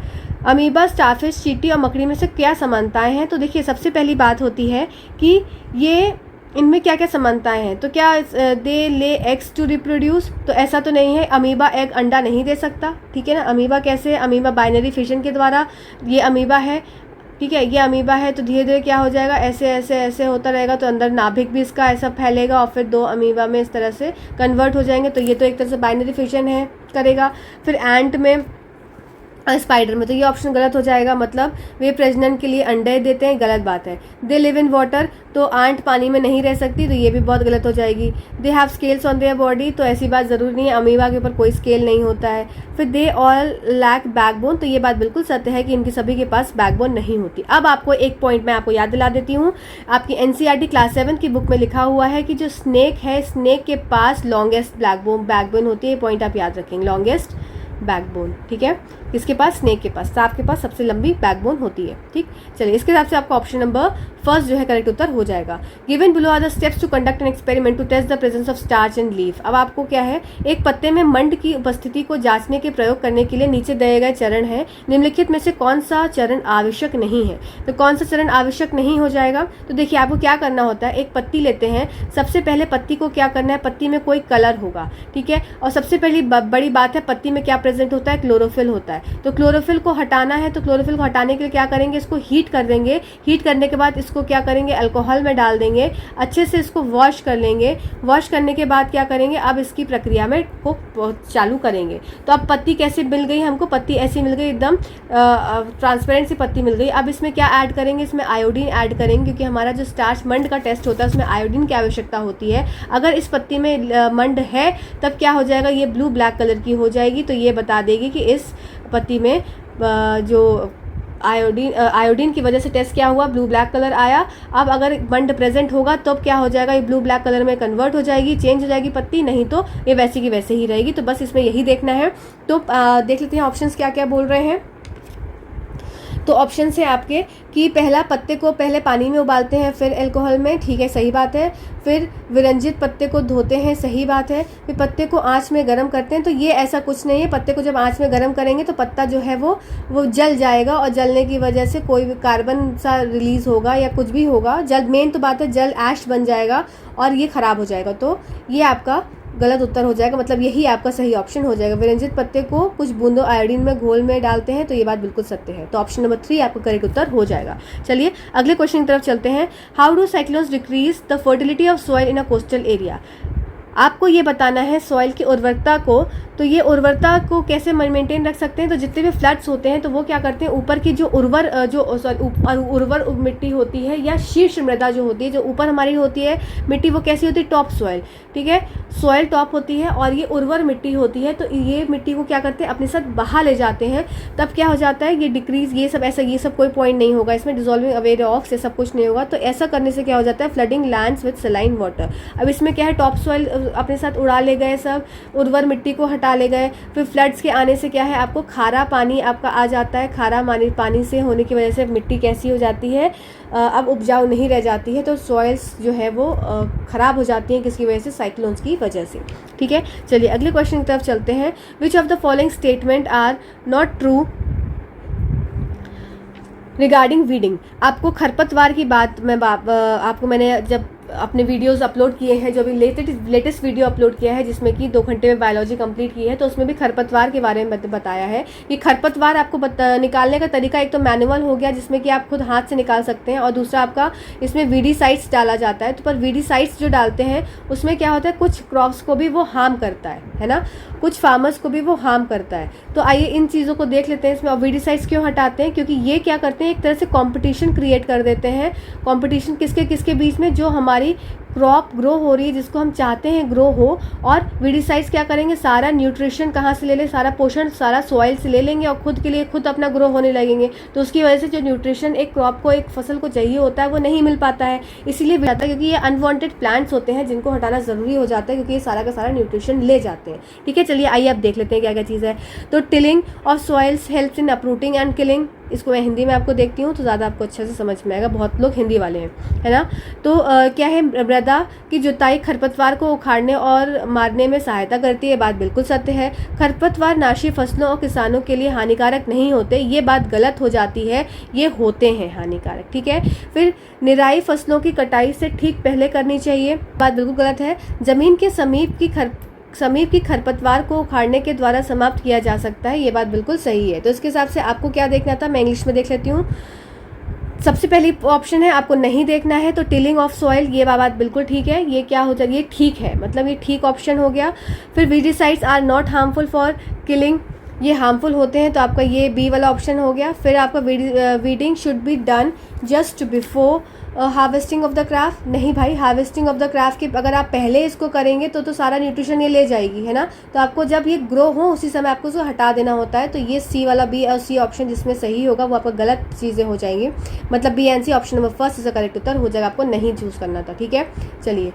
Amoeba, starfish, चींटी और मकड़ी में से क्या समानताएं हैं। तो देखिए सबसे पहली बात होती है कि ये इनमें क्या क्या समानताएं हैं। तो क्या दे ले एग्स टू रिप्रोड्यूस, तो ऐसा तो नहीं है, अमीबा एग अंडा नहीं दे सकता, ठीक है ना। अमीबा कैसे, अमीबा बाइनरी फिशन के द्वारा ये अमीबा है, ठीक है। ये अमीबा है तो धीरे धीरे क्या हो जाएगा, ऐसे ऐसे ऐसे होता रहेगा, तो अंदर नाभिक भी इसका ऐसा फैलेगा और फिर 2 अमीबा में इस तरह से कन्वर्ट हो जाएंगे। तो ये तो एक तरह से बाइनरी फिशन है, करेगा। फिर एंट में, स्पाइडर में, तो ये ऑप्शन गलत हो जाएगा, मतलब वे प्रजनन के लिए अंडे देते हैं, गलत बात है। दे लिव इन वाटर, तो आंट पानी में नहीं रह सकती, तो ये भी बहुत गलत हो जाएगी। They have scales on their body, तो ऐसी बात ज़रूरी नहीं है, अमीबा के ऊपर कोई स्केल नहीं होता है। फिर दे ऑल लैक बैकबोन, तो ये बात बिल्कुल सत्य है कि इनकी सभी के पास बैकबोन नहीं होती। अब आपको एक पॉइंट मैं आपको याद दिला देती हूँ, आपकी NCERT क्लास 7 की बुक में लिखा हुआ है कि जो स्नेक है, स्नेक के पास लॉन्गेस्ट बैकबोन होती है। ये पॉइंट आप याद रखेंगे, लॉन्गेस्ट बैकबोन, ठीक है। किसके पास, स्नेक के पास, सांप के पास सबसे लंबी बैकबोन होती है, ठीक। चलिए, इसके हिसाब से आपका ऑप्शन नंबर फर्स्ट जो है करेक्ट उत्तर हो जाएगा। Given below are the steps to conduct an experiment to test the presence of starch in leaf. अब आपको क्या है, एक पत्ते में मंड की उपस्थिति को जांचने के प्रयोग करने के लिए नीचे दिए गए चरण है, निम्नलिखित में से कौन सा चरण आवश्यक नहीं है। तो कौन सा चरण आवश्यक नहीं हो जाएगा, तो देखिए आपको क्या करना होता है, एक पत्ती लेते हैं, सबसे पहले पत्ती को क्या करना है, पत्ती में कोई कलर होगा, ठीक है। और सबसे पहली बड़ी बात है, पत्ती में क्या प्रेजेंट होता है, क्लोरोफिल होता है। तो क्लोरोफिल को हटाना है, तो क्लोरोफिल को हटाने के लिए क्या करेंगे, इसको हीट कर देंगे। हीट करने के बाद इसको क्या करेंगे, अल्कोहल में डाल देंगे, अच्छे से इसको वॉश कर लेंगे। वॉश करने के बाद क्या करेंगे, अब इसकी प्रक्रिया में को चालू करेंगे। तो अब पत्ती कैसे मिल गई हमको, पत्ती ऐसी मिल गई, एकदम ट्रांसपेरेंट सी पत्ती मिल गई। अब इसमें क्या ऐड करेंगे, इसमें आयोडीन ऐड करेंगे, क्योंकि हमारा जो स्टार्च मंड का टेस्ट होता है उसमें आयोडीन की आवश्यकता होती है। अगर इस पत्ती में मंड है तब क्या हो जाएगा, ये ब्लू ब्लैक कलर की हो जाएगी। तो ये बता देगी कि इस पत्ती में जो आयोडीन की वजह से टेस्ट क्या हुआ, ब्लू ब्लैक कलर आया। अब अगर मंड प्रेजेंट होगा तो क्या हो जाएगा, ये ब्लू ब्लैक कलर में कन्वर्ट हो जाएगी, चेंज हो जाएगी पत्ती, नहीं तो ये वैसी की वैसे ही रहेगी। तो बस इसमें यही देखना है। तो देख लेते हैं ऑप्शंस क्या क्या बोल रहे हैं। तो ऑप्शन है आपके कि पहला, पत्ते को पहले पानी में उबालते हैं फिर अल्कोहल में, ठीक है, सही बात है। फिर विरंजित पत्ते को धोते हैं, सही बात है। फिर पत्ते को आंच में गर्म करते हैं, तो ये ऐसा कुछ नहीं है। पत्ते को जब आंच में गर्म करेंगे तो पत्ता जो है वो जल जाएगा, और जलने की वजह से कोई भी कार्बन सा रिलीज होगा या कुछ भी होगा, जल, मेन तो बात है जल ऐश बन जाएगा और ये खराब हो जाएगा। तो ये आपका गलत उत्तर हो जाएगा, मतलब यही आपका सही ऑप्शन हो जाएगा। विरंजित पत्ते को कुछ बूंदों आयोडीन में घोल में डालते हैं, तो ये बात बिल्कुल सत्य है। तो ऑप्शन नंबर 3 आपका करेक्ट उत्तर हो जाएगा। चलिए अगले क्वेश्चन की तरफ चलते हैं। How do cyclones decrease the fertility of soil in a coastal area. आपको ये बताना है सॉइल की उर्वरता को, तो ये उर्वरता को कैसे मेंटेन रख सकते हैं। तो जितने भी फ्लड्स होते हैं तो वो क्या करते हैं, ऊपर की जो उर्वर मिट्टी होती है या शीर्ष मृदा जो होती है, जो ऊपर हमारी होती है मिट्टी, वो कैसी होती है, टॉप सॉइल, ठीक है, सॉइल टॉप होती है, और ये उर्वर मिट्टी होती है। तो ये मिट्टी को क्या करते हैं, अपने साथ बहा ले जाते हैं, तब क्या हो जाता है, ये डिक्रीज, ये सब ऐसा, ये सब कोई पॉइंट नहीं होगा इसमें, डिजोल्विंग अवे ऑफ से सब कुछ नहीं होगा। तो ऐसा करने से क्या हो जाता है, flooding lands with saline water. अब इसमें क्या है, टॉप सॉइल अपने साथ उड़ा ले गए, सब उर्वर मिट्टी को हटा ले गए। फिर फ्लड्स के आने से क्या है, आपको खारा पानी आपका आ जाता है। खारा पानी से होने की वजह से मिट्टी कैसी हो जाती है, अब उपजाऊ नहीं रह जाती है। तो सॉइल्स जो है वो ख़राब हो जाती हैं, किसकी वजह से, साइक्लोन्स की वजह से, ठीक है। चलिए अगले क्वेश्चन की तरफ चलते हैं। Which of the following statement are not true regarding weeding. आपको खरपतवार की बात आपको मैंने जब अपने वीडियोस अपलोड किए हैं, जो अभी लेटेस्ट वीडियो अपलोड किया है जिसमें कि 2 घंटे में बायोलॉजी कंप्लीट की है, तो उसमें भी खरपतवार के बारे में बताया है कि खरपतवार आपको निकालने का तरीका एक तो मैनुअल हो गया, जिसमें कि आप खुद हाथ से निकाल सकते हैं, और दूसरा आपका इसमें वीडीसाइड्स डाला जाता है। तो पर वीडीसाइड्स जो डालते हैं उसमें क्या होता है, कुछ क्रॉप्स को भी वो हार्म करता है ना, कुछ फार्मर्स को भी वो हार्म करता है। तो आइए इन चीज़ों को देख लेते हैं इसमें। और वीडीसाइड्स क्यों हटाते हैं, क्योंकि ये क्या करते हैं, एक तरह से कॉम्पिटिशन क्रिएट कर देते हैं। कॉम्पिटिशन किसके बीच में, जो हमारी क्रॉप ग्रो हो रही है, जिसको हम चाहते हैं ग्रो हो, और वीडीसाइड्स क्या करेंगे, सारा न्यूट्रिशन कहाँ से ले ले, सारा पोषण सारा सॉइल से ले लेंगे और खुद के लिए खुद अपना ग्रो होने लगेंगे। तो उसकी वजह से जो न्यूट्रिशन एक क्रॉप को, एक फसल को चाहिए होता है, वो नहीं मिल पाता है। इसीलिए जाता है, क्योंकि ये अनवांटेड प्लांट्स होते हैं जिनको हटाना ज़रूरी हो जाता है, क्योंकि ये सारा का सारा न्यूट्रिशन ले जाते हैं, ठीक है। चलिए आइए अब देख लेते हैं क्या क्या चीज़ है। तो tilling of soils helps in uprooting and killing, इसको मैं हिंदी में आपको देखती हूँ तो ज़्यादा आपको अच्छे से समझ में आएगा, बहुत लोग हिंदी वाले हैं, है ना। तो क्या है, मृदा की जुताई खरपतवार को उखाड़ने और मारने में सहायता करती है, बात बिल्कुल सत्य है। खरपतवार नाशी फसलों और किसानों के लिए हानिकारक नहीं होते, ये बात गलत हो जाती है, ये होते हैं हानिकारक, ठीक है। फिर निराई फसलों की कटाई से ठीक पहले करनी चाहिए, बात बिल्कुल गलत है। जमीन के समीप की खरपतवार को उखाड़ने के द्वारा समाप्त किया जा सकता है, ये बात बिल्कुल सही है। तो इसके हिसाब से आपको क्या देखना था, मैं इंग्लिश में देख लेती हूँ। सबसे पहली ऑप्शन है आपको नहीं देखना है, तो टिलिंग ऑफ सॉइल, ये बात बिल्कुल ठीक है। ये क्या होता है, ये ठीक है, मतलब ये ठीक ऑप्शन हो गया। फिर weedicides are not harmful for killing, ये हार्मफुल होते हैं, तो आपका ये बी वाला ऑप्शन हो गया। फिर आपका weeding should be done just before harvesting of the craft, नहीं भाई, हार्वेस्टिंग ऑफ द क्राफ्ट की अगर आप पहले इसको करेंगे तो सारा न्यूट्रिशन ये ले जाएगी, है ना। तो आपको जब ये ग्रो हो उसी समय आपको उसको हटा देना होता है। तो ये सी वाला, बी और सी ऑप्शन जिसमें सही होगा वो आपका गलत चीज़ें हो जाएंगी, मतलब B and C option number first इसका करेक्ट उत्तर हो जाएगा, आपको नहीं चूज़ करना था। ठीक है, चलिए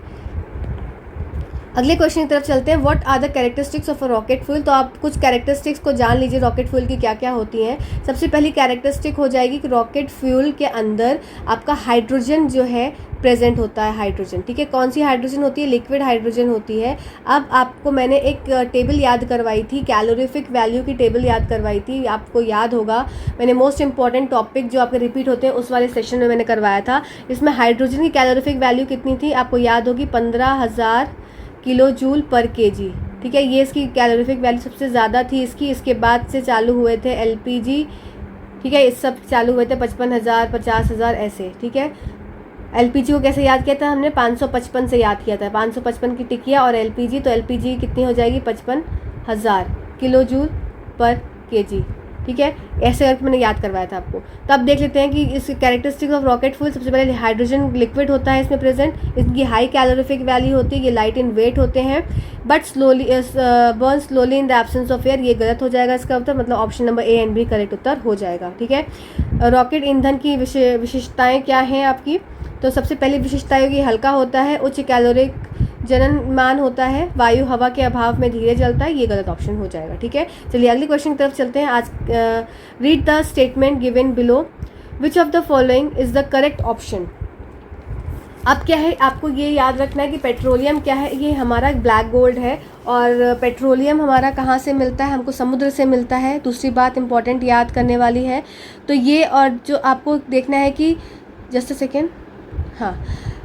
अगले क्वेश्चन की तरफ चलते हैं। What are the characteristics of a rocket fuel, तो आप कुछ कैरेक्टरिस्टिक्स को जान लीजिए रॉकेट फ्यूल की क्या क्या होती हैं। सबसे पहली कैरेक्टरिस्टिक हो जाएगी कि रॉकेट फ्यूल के अंदर आपका हाइड्रोजन जो है प्रेजेंट होता है, हाइड्रोजन। ठीक है, कौन सी हाइड्रोजन होती है, लिक्विड हाइड्रोजन होती है। अब आपको मैंने एक टेबल याद करवाई थी, कैलोरीफिक वैल्यू की टेबल याद करवाई थी, आपको याद होगा। मैंने मोस्ट इंपॉर्टेंट टॉपिक जो आपके रिपीट होते हैं उस वाले सेशन में मैंने करवाया था। इसमें हाइड्रोजन की कैलोरीफिक वैल्यू कितनी थी, आपको याद होगी 15,000 किलो जूल पर केजी। ठीक है, ये इसकी कैलोरीफिक वैल्यू सबसे ज़्यादा थी इसकी। इसके बाद से चालू हुए थे एलपीजी, ठीक है, इस सब चालू हुए थे 55,000, 50,000 ऐसे। ठीक है, एलपीजी को कैसे याद किया था हमने, 555 से याद किया था, 555 की टिकिया और एलपीजी, तो एलपीजी कितनी हो जाएगी 55,000 किलो जूल पर केजी। ठीक है, ऐसे करके मैंने याद करवाया था आपको। तो अब देख लेते हैं कि इस कैरेक्टरिस्टिक ऑफ रॉकेट फ्यूल, सबसे पहले हाइड्रोजन लिक्विड होता है इसमें प्रेजेंट, इनकी हाई कैलोरीफिक वैल्यू होती है, ये लाइट इन वेट होते हैं, but slowly burn slowly in the absence of air, ये गलत हो जाएगा इसका उत्तर, मतलब option number A and B correct उत्तर हो जाएगा। ठीक है, रॉकेट ईंधन की विशेषताएँ क्या हैं आपकी, तो सबसे पहली विशेषता होगी हल्का होता है, उच्च कैलोरिक जननमान होता है, वायु हवा के अभाव में धीरे जलता है, ये गलत ऑप्शन हो जाएगा। ठीक है, चलिए अगली क्वेश्चन की तरफ चलते हैं। आज read the statement given below, which of the following is the correct option. अब क्या है, आपको ये याद रखना है कि पेट्रोलियम क्या है, ये हमारा ब्लैक गोल्ड है, और पेट्रोलियम हमारा कहाँ से मिलता है, हमको समुद्र से मिलता है। दूसरी बात इंपॉर्टेंट याद करने वाली है, तो ये, और जो आपको देखना है कि जस्ट अ सेकेंड, हाँ,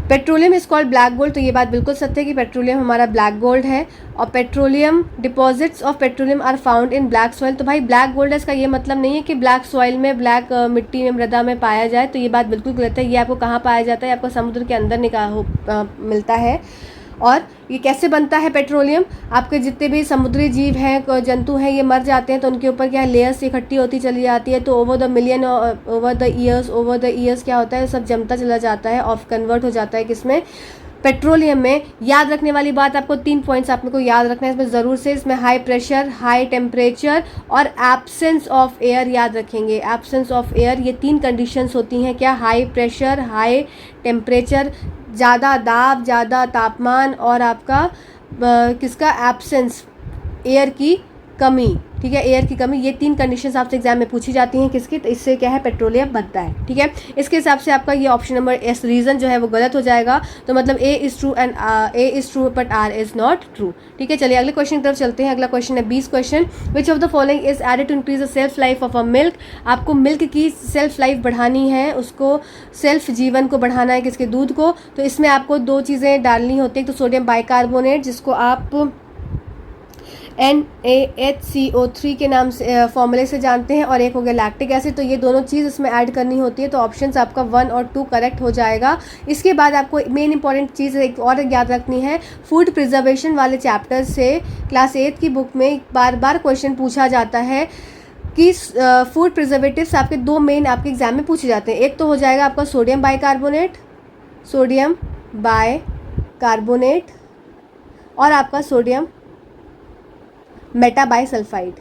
petroleum is called black gold, तो ये बात बिल्कुल सत्य है कि पेट्रोलियम हमारा ब्लैक गोल्ड है। और petroleum deposits of petroleum are found in black soil, तो भाई ब्लैक गोल्ड है इसका ये मतलब नहीं है कि ब्लैक सॉइल में, ब्लैक मिट्टी में, मृदा में पाया जाए, तो ये बात बिल्कुल गलत है। ये आपको कहाँ पाया जाता है, आपको समुद्र के अंदर मिलता है। और ये कैसे बनता है पेट्रोलियम, आपके जितने भी समुद्री जीव हैं, जंतु हैं, ये मर जाते हैं तो उनके ऊपर क्या है, लेयर्स इकट्ठी होती चली जाती है, तो ओवर द ईयर्स क्या होता है, सब जमता चला जाता है और कन्वर्ट हो जाता है किसमें, पेट्रोलियम में। याद रखने वाली बात, आपको 3 पॉइंट्स आपने को याद रखना है इसमें ज़रूर से, इसमें हाई प्रेशर, हाई टेम्परेचर और एब्सेंस ऑफ एयर याद रखेंगे। एब्सेंस ऑफ एयर, ये 3 कंडीशंस होती हैं क्या, हाई प्रेशर, हाई टेम्परेचर, ज़्यादा दाब, ज़्यादा तापमान, और आपका किसका एब्सेंस, एयर की कमी। ठीक है, एयर की कमी, ये 3 कंडीशंस आपसे एग्जाम में पूछी जाती हैं किसकी, तो इससे क्या है, पेट्रोलियम बनता है। ठीक है, इसके हिसाब से आपका ये ऑप्शन नंबर एस रीज़न जो है वो गलत हो जाएगा, तो मतलब A is true and A is true but R is not true. ठीक है, चलिए अगले क्वेश्चन की तरफ चलते हैं। अगला क्वेश्चन है 20 question, which of the following is added to increase the shelf life of a milk. आपको मिल्क की सेल्फ लाइफ बढ़ानी है, उसको सेल्फ जीवन को बढ़ाना है किसके, दूध को। तो इसमें आपको 2 चीज़ें डालनी होती है, तो सोडियम बाइकार्बोनेट जिसको आप NaHCO3 के नाम से फॉर्मूले से जानते हैं, और एक हो गया लैक्टिक एसिड, तो ये दोनों चीज़ इसमें ऐड करनी होती है। तो ऑप्शंस आपका 1 और 2 करेक्ट हो जाएगा। इसके बाद आपको मेन इंपॉर्टेंट चीज़ एक और याद रखनी है, फूड प्रिजर्वेशन वाले चैप्टर से क्लास 8 की बुक में बार बार क्वेश्चन पूछा जाता है कि फूड प्रिजर्वेटिव्स आपके 2 मेन आपके एग्जाम में पूछे जाते हैं। एक तो हो जाएगा आपका सोडियम बाइकार्बोनेट और आपका सोडियम मेटाबाइसल्फाइड,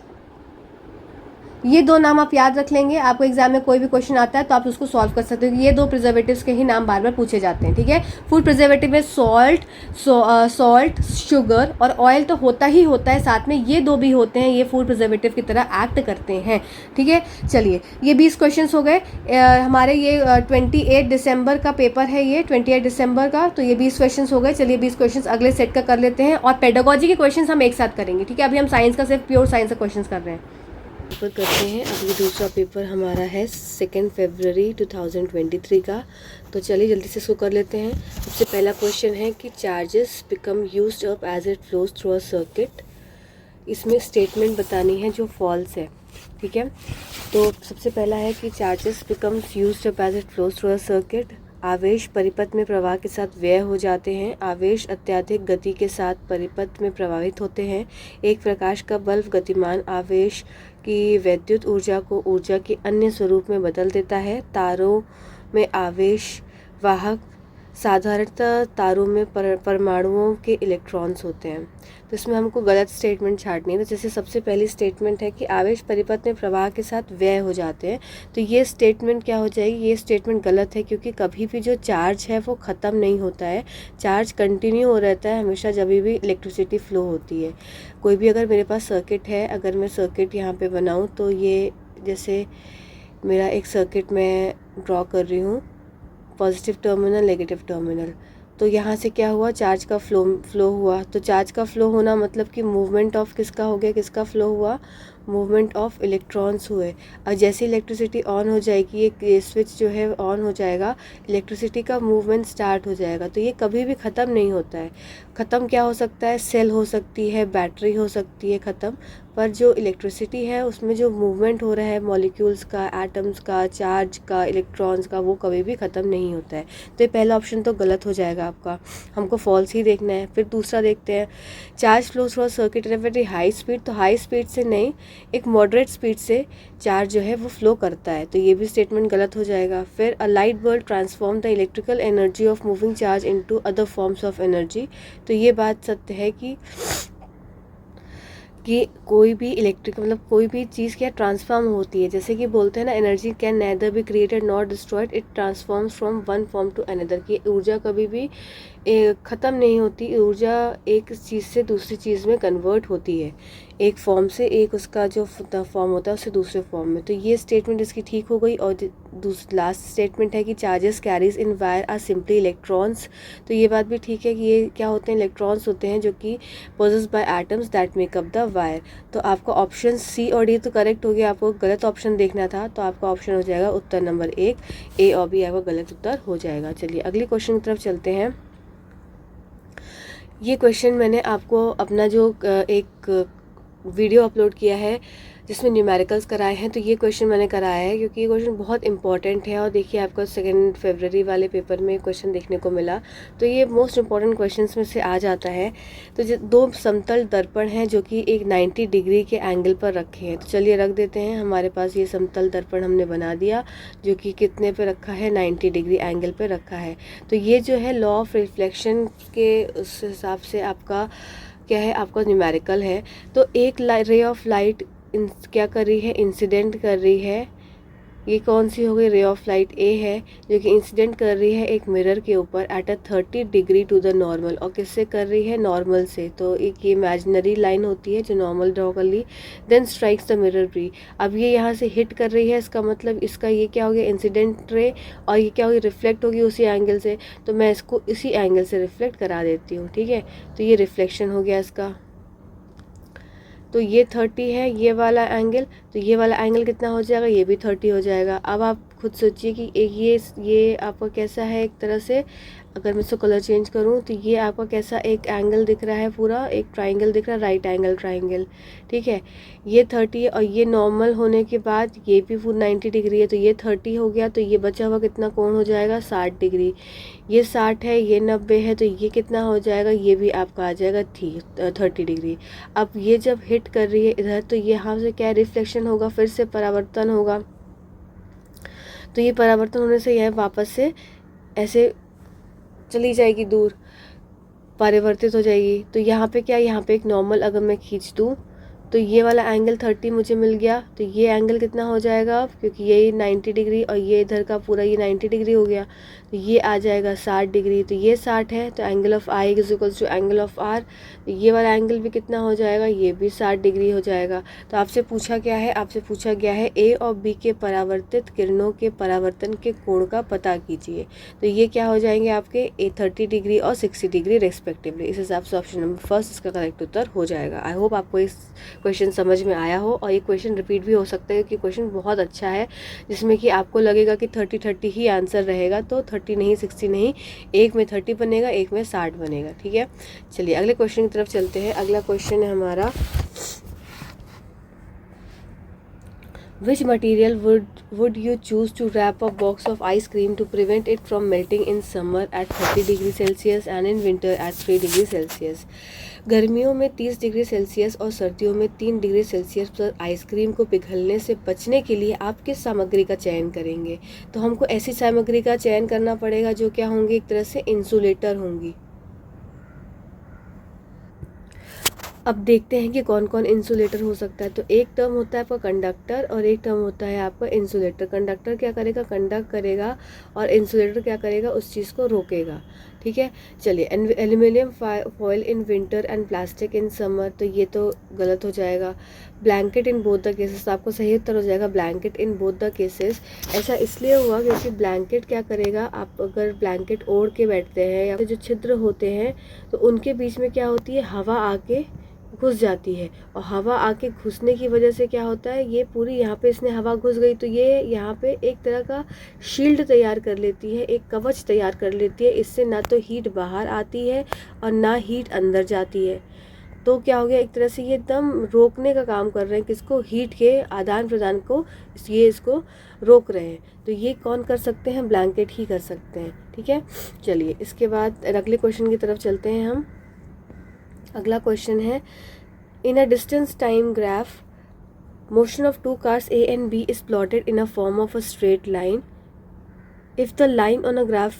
ये 2 नाम आप याद रख लेंगे। आपको एग्जाम में कोई भी क्वेश्चन आता है तो आप उसको सॉल्व कर सकते हो। ये 2 प्रिजर्वेटिव्स के ही नाम बार बार पूछे जाते हैं। ठीक है, फूड प्रिजर्वेटिव में सॉल्ट, शुगर और ऑयल तो होता ही होता है, साथ में ये 2 भी होते हैं, ये फूड प्रिजर्वेटिव की तरह एक्ट करते हैं। ठीक है, चलिए ये 20 क्वेश्चन हो गए हमारे। ये 28 दिसंबर का पेपर है, ये 28 दिसंबर का, तो ये 20 क्वेश्चन हो गए। चलिए 20 क्वेश्चन अगले सेट का कर लेते हैं, और पेडागोजी के क्वेश्चन हम एक साथ करेंगे। ठीक है, अभी हम साइंस का, सिर्फ प्योर साइंस का क्वेश्चन कर रहे हैं। पेपर करते हैं। अभी दूसरा पेपर हमारा है 2 फरवरी 2023 का, तो चलिए जल्दी से इसको कर लेते हैं। सबसे पहला क्वेश्चन है कि charges become used up as it flows through a circuit. इसमें स्टेटमेंट बतानी है जो फॉल्स है। ठीक है। तो सबसे पहला है कि charges becomes used up as it flows through a circuit. आवेश परिपथ में प्रवाह के साथ व्यय हो जाते हैं। आवेश अत्यधिक गति के साथ परिपथ में प्रवाहित होते हैं। एक प्रकाश का बल्ब गतिमान आवेश की वैद्युत ऊर्जा को ऊर्जा के अन्य स्वरूप में बदल देता है। तारों में आवेश वाहक साधारणतः तारों में परमाणुओं के इलेक्ट्रॉन्स होते हैं। तो इसमें हमको गलत स्टेटमेंट छांटनी है। तो जैसे सबसे पहली स्टेटमेंट है कि आवेश परिपथ में प्रवाह के साथ व्यय हो जाते हैं, तो ये स्टेटमेंट क्या हो जाएगी, ये स्टेटमेंट गलत है, क्योंकि कभी भी जो चार्ज है वो ख़त्म नहीं होता है। चार्ज कंटिन्यू हो रहता है हमेशा जब भी इलेक्ट्रिसिटी फ्लो होती है। कोई भी अगर मेरे पास सर्किट है, अगर मैं सर्किट यहाँ पर बनाऊँ तो ये जैसे मेरा एक सर्किट मैं ड्रॉ कर रही हूँ, पॉजिटिव टर्मिनल नेगेटिव टर्मिनल। तो यहाँ से क्या हुआ, चार्ज का फ्लो हुआ। तो चार्ज का फ्लो होना मतलब कि मूवमेंट ऑफ किसका हो गया, किसका फ्लो हुआ, मूवमेंट ऑफ इलेक्ट्रॉन्स हुए। और जैसे इलेक्ट्रिसिटी ऑन हो जाएगी, ये स्विच जो है ऑन हो जाएगा, इलेक्ट्रिसिटी का मूवमेंट स्टार्ट हो जाएगा। तो ये कभी भी ख़त्म नहीं होता है। ख़त्म क्या हो सकता है, सेल हो सकती है, बैटरी हो सकती है ख़त्म, पर जो इलेक्ट्रिसिटी है उसमें जो मूवमेंट हो रहा है मॉलिक्यूल्स का, एटम्स का, चार्ज का, इलेक्ट्रॉन्स का, वो कभी भी ख़त्म नहीं होता है। तो ये पहला ऑप्शन तो गलत हो जाएगा आपका, हमको फॉल्स ही देखना है। फिर दूसरा देखते हैं, charge flow through circuit at a very high speed. तो हाई स्पीड से नहीं, एक मॉडरेट स्पीड से चार्ज जो है वो फ्लो करता है, तो ये भी स्टेटमेंट गलत हो जाएगा। फिर a light bulb transform the electrical energy of moving charge into other forms of energy. तो ये बात सत्य है कि कोई भी इलेक्ट्रिक मतलब कोई भी चीज़ क्या ट्रांसफॉर्म होती है, जैसे कि बोलते हैं ना, energy can neither be created not destroyed, it transforms from one form to another. की ऊर्जा कभी भी ख़त्म नहीं होती, ऊर्जा एक चीज़ से दूसरी चीज़ में कन्वर्ट होती है, एक फॉर्म से एक उसका जो फॉर्म होता है उससे दूसरे फॉर्म में। तो ये स्टेटमेंट इसकी ठीक हो गई। और लास्ट स्टेटमेंट है कि charges carries in wire are simply electrons. तो ये बात भी ठीक है कि ये क्या होते हैं, इलेक्ट्रॉन्स होते हैं जो कि possessed by atoms that make up the wire. तो आपका ऑप्शन सी और डी तो करेक्ट हो गया, आपको गलत ऑप्शन देखना था, तो आपका ऑप्शन हो जाएगा उत्तर नंबर 1, ए और बी आपका गलत उत्तर हो जाएगा। चलिए अगले क्वेश्चन की तरफ चलते हैं। ये क्वेश्चन मैंने आपको अपना जो एक वीडियो अपलोड किया है जिसमें न्यूमेरिकल्स कराए हैं, तो ये क्वेश्चन मैंने कराया है क्योंकि ये क्वेश्चन बहुत इंपॉर्टेंट है। और देखिए आपका 2 फरवरी वाले पेपर में क्वेश्चन देखने को मिला, तो ये मोस्ट इंपॉर्टेंट क्वेश्चंस में से आ जाता है। तो जो 2 समतल दर्पण हैं जो कि एक 90 डिग्री के एंगल पर रखे हैं, तो चलिए रख देते हैं। हमारे पास ये समतल दर्पण हमने बना दिया जो कि कितने पे रखा है, 90 डिग्री एंगल पे रखा है। तो ये जो है लॉ ऑफ रिफ्लेक्शन के उस हिसाब से आपका क्या है, आपका न्यूमेरिकल है। तो एक रे ऑफ लाइट क्या कर रही है, इंसिडेंट कर रही है। ये कौन सी हो गई, रे ऑफ लाइट ए है, जो कि इंसिडेंट कर रही है एक मिरर के ऊपर at a 30 degree to the normal. और किससे कर रही है, नॉर्मल से। तो एक ये इमेजिनरी लाइन होती है जो नॉर्मल ड्रॉ कर ली, देन स्ट्राइक्स द मिरर री। अब ये यहाँ से हिट कर रही है, इसका मतलब इसका ये क्या हो गया, इंसिडेंट रे, और ये क्या होगी, रिफ्लेक्ट होगी उसी एंगल से। तो मैं इसको इसी एंगल से रिफ्लेक्ट करा देती हूँ, ठीक है। तो ये रिफ्लेक्शन हो गया इसका। तो ये 30 है ये वाला एंगल, तो ये वाला एंगल कितना हो जाएगा, ये भी 30 हो जाएगा। अब आप खुद सोचिए कि ये आपका कैसा है, एक तरह से अगर मैं इसको कलर चेंज करूँ तो ये आपका कैसा एक एंगल दिख रहा है, पूरा एक ट्राइंगल दिख रहा है, राइट एंगल ट्राइंगल, ठीक है। ये 30 है और ये नॉर्मल होने के बाद ये भी पूरा 90 डिग्री है, तो ये 30 हो गया। तो ये बचा हुआ कितना कोण हो जाएगा, 60 डिग्री। ये 60 है, ये 90 है, तो ये कितना हो जाएगा, ये भी आपका आ जाएगा 30 डिग्री। अब ये जब हिट कर रही है इधर, तो यहाँ से क्या रिफ्लेक्शन होगा, फिर से परावर्तन होगा। तो ये परावर्तन होने से यह वापस से ऐसे चली जाएगी दूर, परिवर्तित हो जाएगी। तो यहाँ पे क्या, यहाँ पे एक नॉर्मल अगर मैं खींच दूँ तो ये वाला एंगल 30 मुझे मिल गया। तो ये एंगल कितना हो जाएगा अब, क्योंकि ये 90 डिग्री और ये इधर का पूरा ये 90 डिग्री हो गया, तो ये आ जाएगा 60 डिग्री। तो ये 60 है, तो angle of I is equals to angle of R. तो ये वाला एंगल भी कितना हो जाएगा, ये भी 60 डिग्री हो जाएगा। तो आपसे पूछा क्या है, आपसे पूछा गया है ए और बी के परावर्तित किरणों के परावर्तन के कोण का पता कीजिए। तो ये क्या हो जाएंगे आपके, 30 डिग्री और 60 डिग्री रेस्पेक्टिवली। इस हिसाब से ऑप्शन नंबर फर्स्ट इसका करेक्ट उत्तर हो जाएगा। आई होप आपको इस क्वेश्चन समझ में आया हो, और ये क्वेश्चन रिपीट भी हो सकता है क्योंकि क्वेश्चन बहुत अच्छा है, जिसमें कि आपको लगेगा कि 30 ही आंसर रहेगा। तो 30 नहीं, 60 नहीं, एक में 30 बनेगा, एक में 60 बनेगा, ठीक है। चलिए अगले क्वेश्चन की तरफ चलते हैं। अगला क्वेश्चन है हमारा Which material would you choose to wrap a box of ice cream to prevent it from melting in summer at 30 degree Celsius and in winter at 3 degree Celsius? गर्मियों में 30 डिग्री सेल्सियस और सर्दियों में 3 डिग्री सेल्सियस पर आइसक्रीम को पिघलने से बचने के लिए आप किस सामग्री का चयन करेंगे? तो हमको ऐसी सामग्री का चयन करना पड़ेगा जो क्या होंगी, एक तरह से इंसुलेटर होंगी। अब देखते हैं कि कौन कौन इंसुलेटर हो सकता है। तो एक टर्म होता है आपका कंडक्टर और एक टर्म होता है आपका इंसुलेटर। कंडक्टर क्या करेगा, कंडक्ट करेगा, और इंसुलेटर क्या करेगा, उस चीज़ को रोकेगा। ठीक है, चलिए। Aluminium foil in winter and plastic in summer, तो ये तो गलत हो जाएगा। Blanket in both the cases, तो आपको सही उत्तर हो जाएगा blanket in both the cases. ऐसा इसलिए हुआ क्योंकि ब्लैंकेट क्या करेगा, आप अगर ब्लैंकेट ओढ़ के बैठते हैं या जो छिद्र होते हैं तो उनके बीच में क्या होती है, हवा आके घुस जाती है, और हवा आके घुसने की वजह से क्या होता है, ये पूरी यहाँ पे इसने हवा घुस गई तो ये यहाँ पे एक तरह का शील्ड तैयार कर लेती है, एक कवच तैयार कर लेती है। इससे ना तो हीट बाहर आती है और ना हीट अंदर जाती है। तो क्या हो गया, एक तरह से ये एकदम रोकने का काम कर रहे हैं, किसको, हीट के आदान प्रदान को, ये इसको रोक रहे हैं। तो ये कौन कर सकते हैं, ब्लैंकेट ही कर सकते हैं। ठीक है, चलिए इसके बाद अगले क्वेश्चन की तरफ चलते हैं हम। अगला क्वेश्चन है, in a distance time graph motion of two cars A and B is plotted in a form of a straight line. If the line on a graph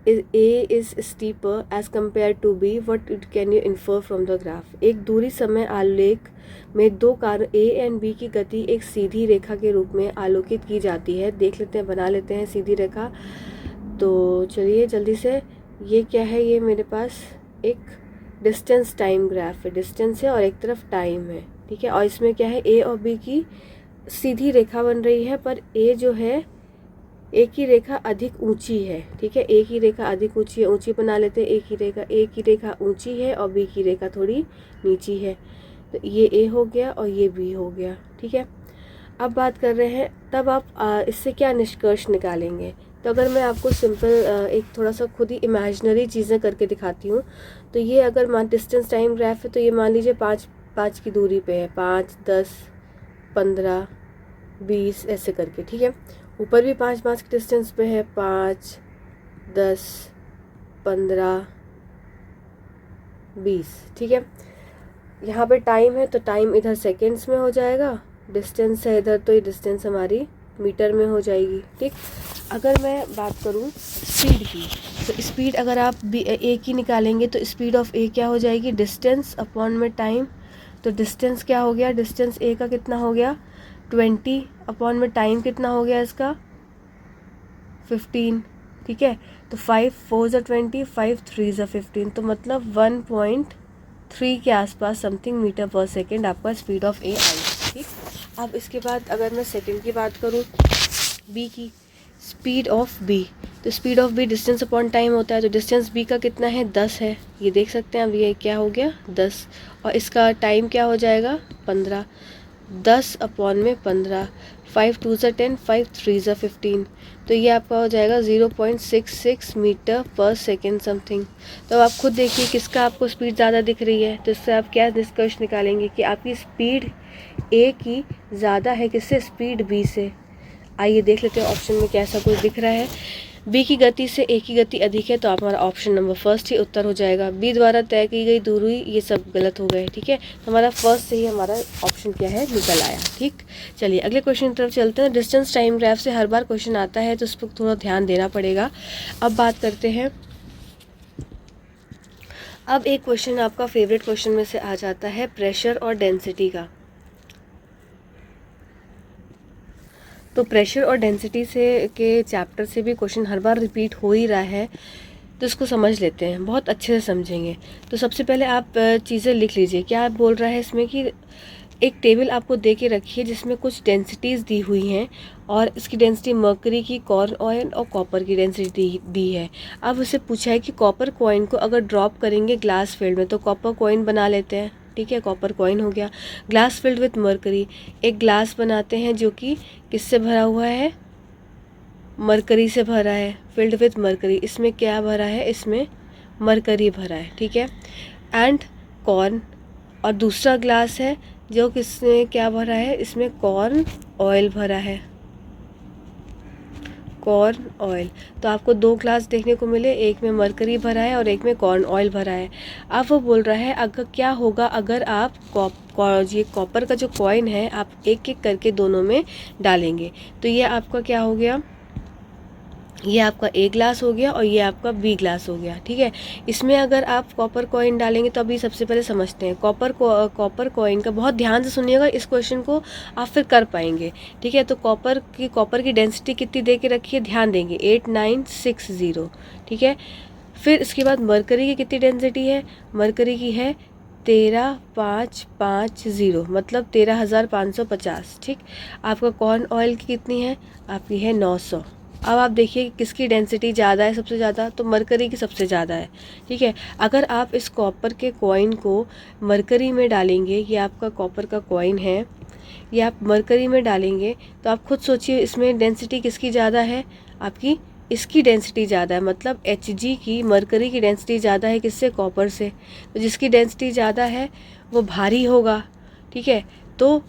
A is steeper as compare to B, what can you infer from the graph? एक दूरी समय आलेख में दो कार ए एंड बी की गति एक सीधी रेखा के रूप में आलोकित की जाती है। देख लेते हैं, बना लेते हैं सीधी रेखा। तो चलिए जल्दी से, ये क्या है, ये मेरे पास एक डिस्टेंस टाइम ग्राफ है। डिस्टेंस है और एक तरफ टाइम है। ठीक है, और इसमें क्या है, ए और बी की सीधी रेखा बन रही है, पर ए जो है, ए की रेखा अधिक ऊंची है। ठीक है, ए की रेखा अधिक ऊंची है, ऊंची बना लेते हैं। ए की रेखा ऊंची है और बी की रेखा थोड़ी नीची है। तो ये ए हो गया और ये बी हो गया। ठीक है, अब बात कर रहे हैं, तब आप इससे क्या निष्कर्ष निकालेंगे? तो अगर मैं आपको सिंपल एक थोड़ा सा खुद ही इमेजिनरी चीज़ें करके दिखाती हूँ। तो ये अगर मान डिस्टेंस टाइम ग्राफ है, तो ये मान लीजिए 5 की दूरी पे है, 5, 10, 15, 20 ऐसे करके। ठीक है, ऊपर भी 5 के डिस्टेंस पे है, 5, 10, 15, 20। ठीक है, यहाँ पे टाइम है तो टाइम इधर सेकेंड्स में हो जाएगा, डिस्टेंस है इधर तो ये डिस्टेंस हमारी मीटर में हो जाएगी। ठीक, अगर मैं बात करूँ स्पीड की, तो स्पीड अगर आप ए की निकालेंगे तो स्पीड ऑफ ए क्या हो जाएगी, डिस्टेंस अपॉन में टाइम। तो डिस्टेंस क्या हो गया, डिस्टेंस ए का कितना हो गया, 20 अपॉन में टाइम कितना हो गया इसका, 15। ठीक है, तो 5 4 ज़ा 20, 5 3 ज़ा 15, तो मतलब 1.3 के आसपास समथिंग मीटर पर सेकेंड आपका स्पीड ऑफ ए आई। ठीक, अब इसके बाद अगर मैं सेकेंड की बात करूँ, बी की, स्पीड ऑफ बी, तो speed of B distance upon time होता है। तो डिस्टेंस बी का कितना है, 10 है, ये देख सकते हैं। अब ये क्या हो गया, 10, और इसका टाइम क्या हो जाएगा, 15। 10 अपॉन में 15, 5 2 ज़ा 10, 5 3 ज़ा 15, तो ये आपका हो जाएगा 0.66 मीटर पर सेकेंड समथिंग। तो अब आप खुद देखिए किसका आपको स्पीड ज़्यादा दिख रही है, तो इससे आप क्या निष्कर्ष निकालेंगे कि आपकी स्पीड ए की ज़्यादा है किससे, स्पीड बी से। आइए देख लेते हैं ऑप्शन में कैसा कुछ दिख रहा है। बी की गति से ए की गति अधिक है, तो आप हमारा ऑप्शन नंबर फर्स्ट ही उत्तर हो जाएगा। बी द्वारा तय की गई दूरी, ये सब गलत हो गए। ठीक है, तो हमारा फर्स्ट से ही हमारा ऑप्शन क्या है, निकल आया। ठीक, चलिए अगले क्वेश्चन की तरफ चलते हैं। डिस्टेंस टाइम ग्राफ से हर बार क्वेश्चन आता है तो उस पर थोड़ा ध्यान देना पड़ेगा। अब बात करते हैं, अब एक क्वेश्चन आपका फेवरेट क्वेश्चन में से आ जाता है प्रेशर और डेंसिटी का। तो प्रेशर और डेंसिटी से के चैप्टर से भी क्वेश्चन हर बार रिपीट हो ही रहा है, तो इसको समझ लेते हैं, बहुत अच्छे से समझेंगे। तो सबसे पहले आप चीज़ें लिख लीजिए। क्या बोल रहा है इसमें कि एक टेबल आपको दे के रखिए जिसमें कुछ डेंसिटीज़ दी हुई हैं, और इसकी डेंसिटी मर्करी की, कॉर्न ऑयल और कॉपर की डेंसिटी दी है। अब उससे पूछा है कि कॉपर कॉइन को अगर ड्रॉप करेंगे ग्लास फील्ड में तो कॉपर कॉइन बना लेते हैं। ठीक है, कॉपर कॉइन हो गया। ग्लास फिल्ड विथ मर्करी, एक ग्लास बनाते हैं जो कि किससे भरा हुआ है, मरकरी से भरा है, फिल्ड विथ मरकरी। इसमें क्या भरा है, इसमें मरकरी भरा है। ठीक है, एंड कॉर्न, और दूसरा ग्लास है जो किसने क्या भरा है, इसमें कॉर्न ऑयल भरा है, कॉर्न ऑयल। तो आपको 2 ग्लास देखने को मिले, एक में मरकरी भरा है और एक में कॉर्न ऑयल भरा है। अब वो बोल रहा है अगर क्या होगा अगर आप ये कॉपर का जो कॉइन है आप एक एक करके दोनों में डालेंगे। तो ये आपका क्या हो गया, ये आपका A ग्लास हो गया और ये आपका B ग्लास हो गया। ठीक है, इसमें अगर आप कॉपर कॉइन डालेंगे तो अभी सबसे पहले समझते हैं कॉपर कॉइन का। बहुत ध्यान से सुनिएगा, इस क्वेश्चन को आप फिर कर पाएंगे। ठीक है, तो कॉपर की डेंसिटी कितनी दे के रखी है, ध्यान देंगे 8960। ठीक है, फिर इसके बाद मरकरी की कितनी डेंसिटी है, मरकरी की है 13550, मतलब 13550। ठीक, आपका कॉर्न ऑयल की कितनी है, आपकी है 900। अब आप देखिए किसकी डेंसिटी ज़्यादा है, सबसे ज़्यादा तो मरकरी की सबसे ज़्यादा है। ठीक है, अगर आप इस कॉपर के कॉइन को मरकरी में डालेंगे, ये आपका कॉपर का कॉइन है, ये आप मरकरी में डालेंगे तो आप खुद सोचिए इसमें डेंसिटी किसकी ज़्यादा है, आपकी इसकी डेंसिटी ज़्यादा है, मतलब Hg की, मरकरी की डेंसिटी ज़्यादा है किससे, कॉपर से। तो जिसकी डेंसिटी ज़्यादा है वो भारी होगा। ठीक है, तो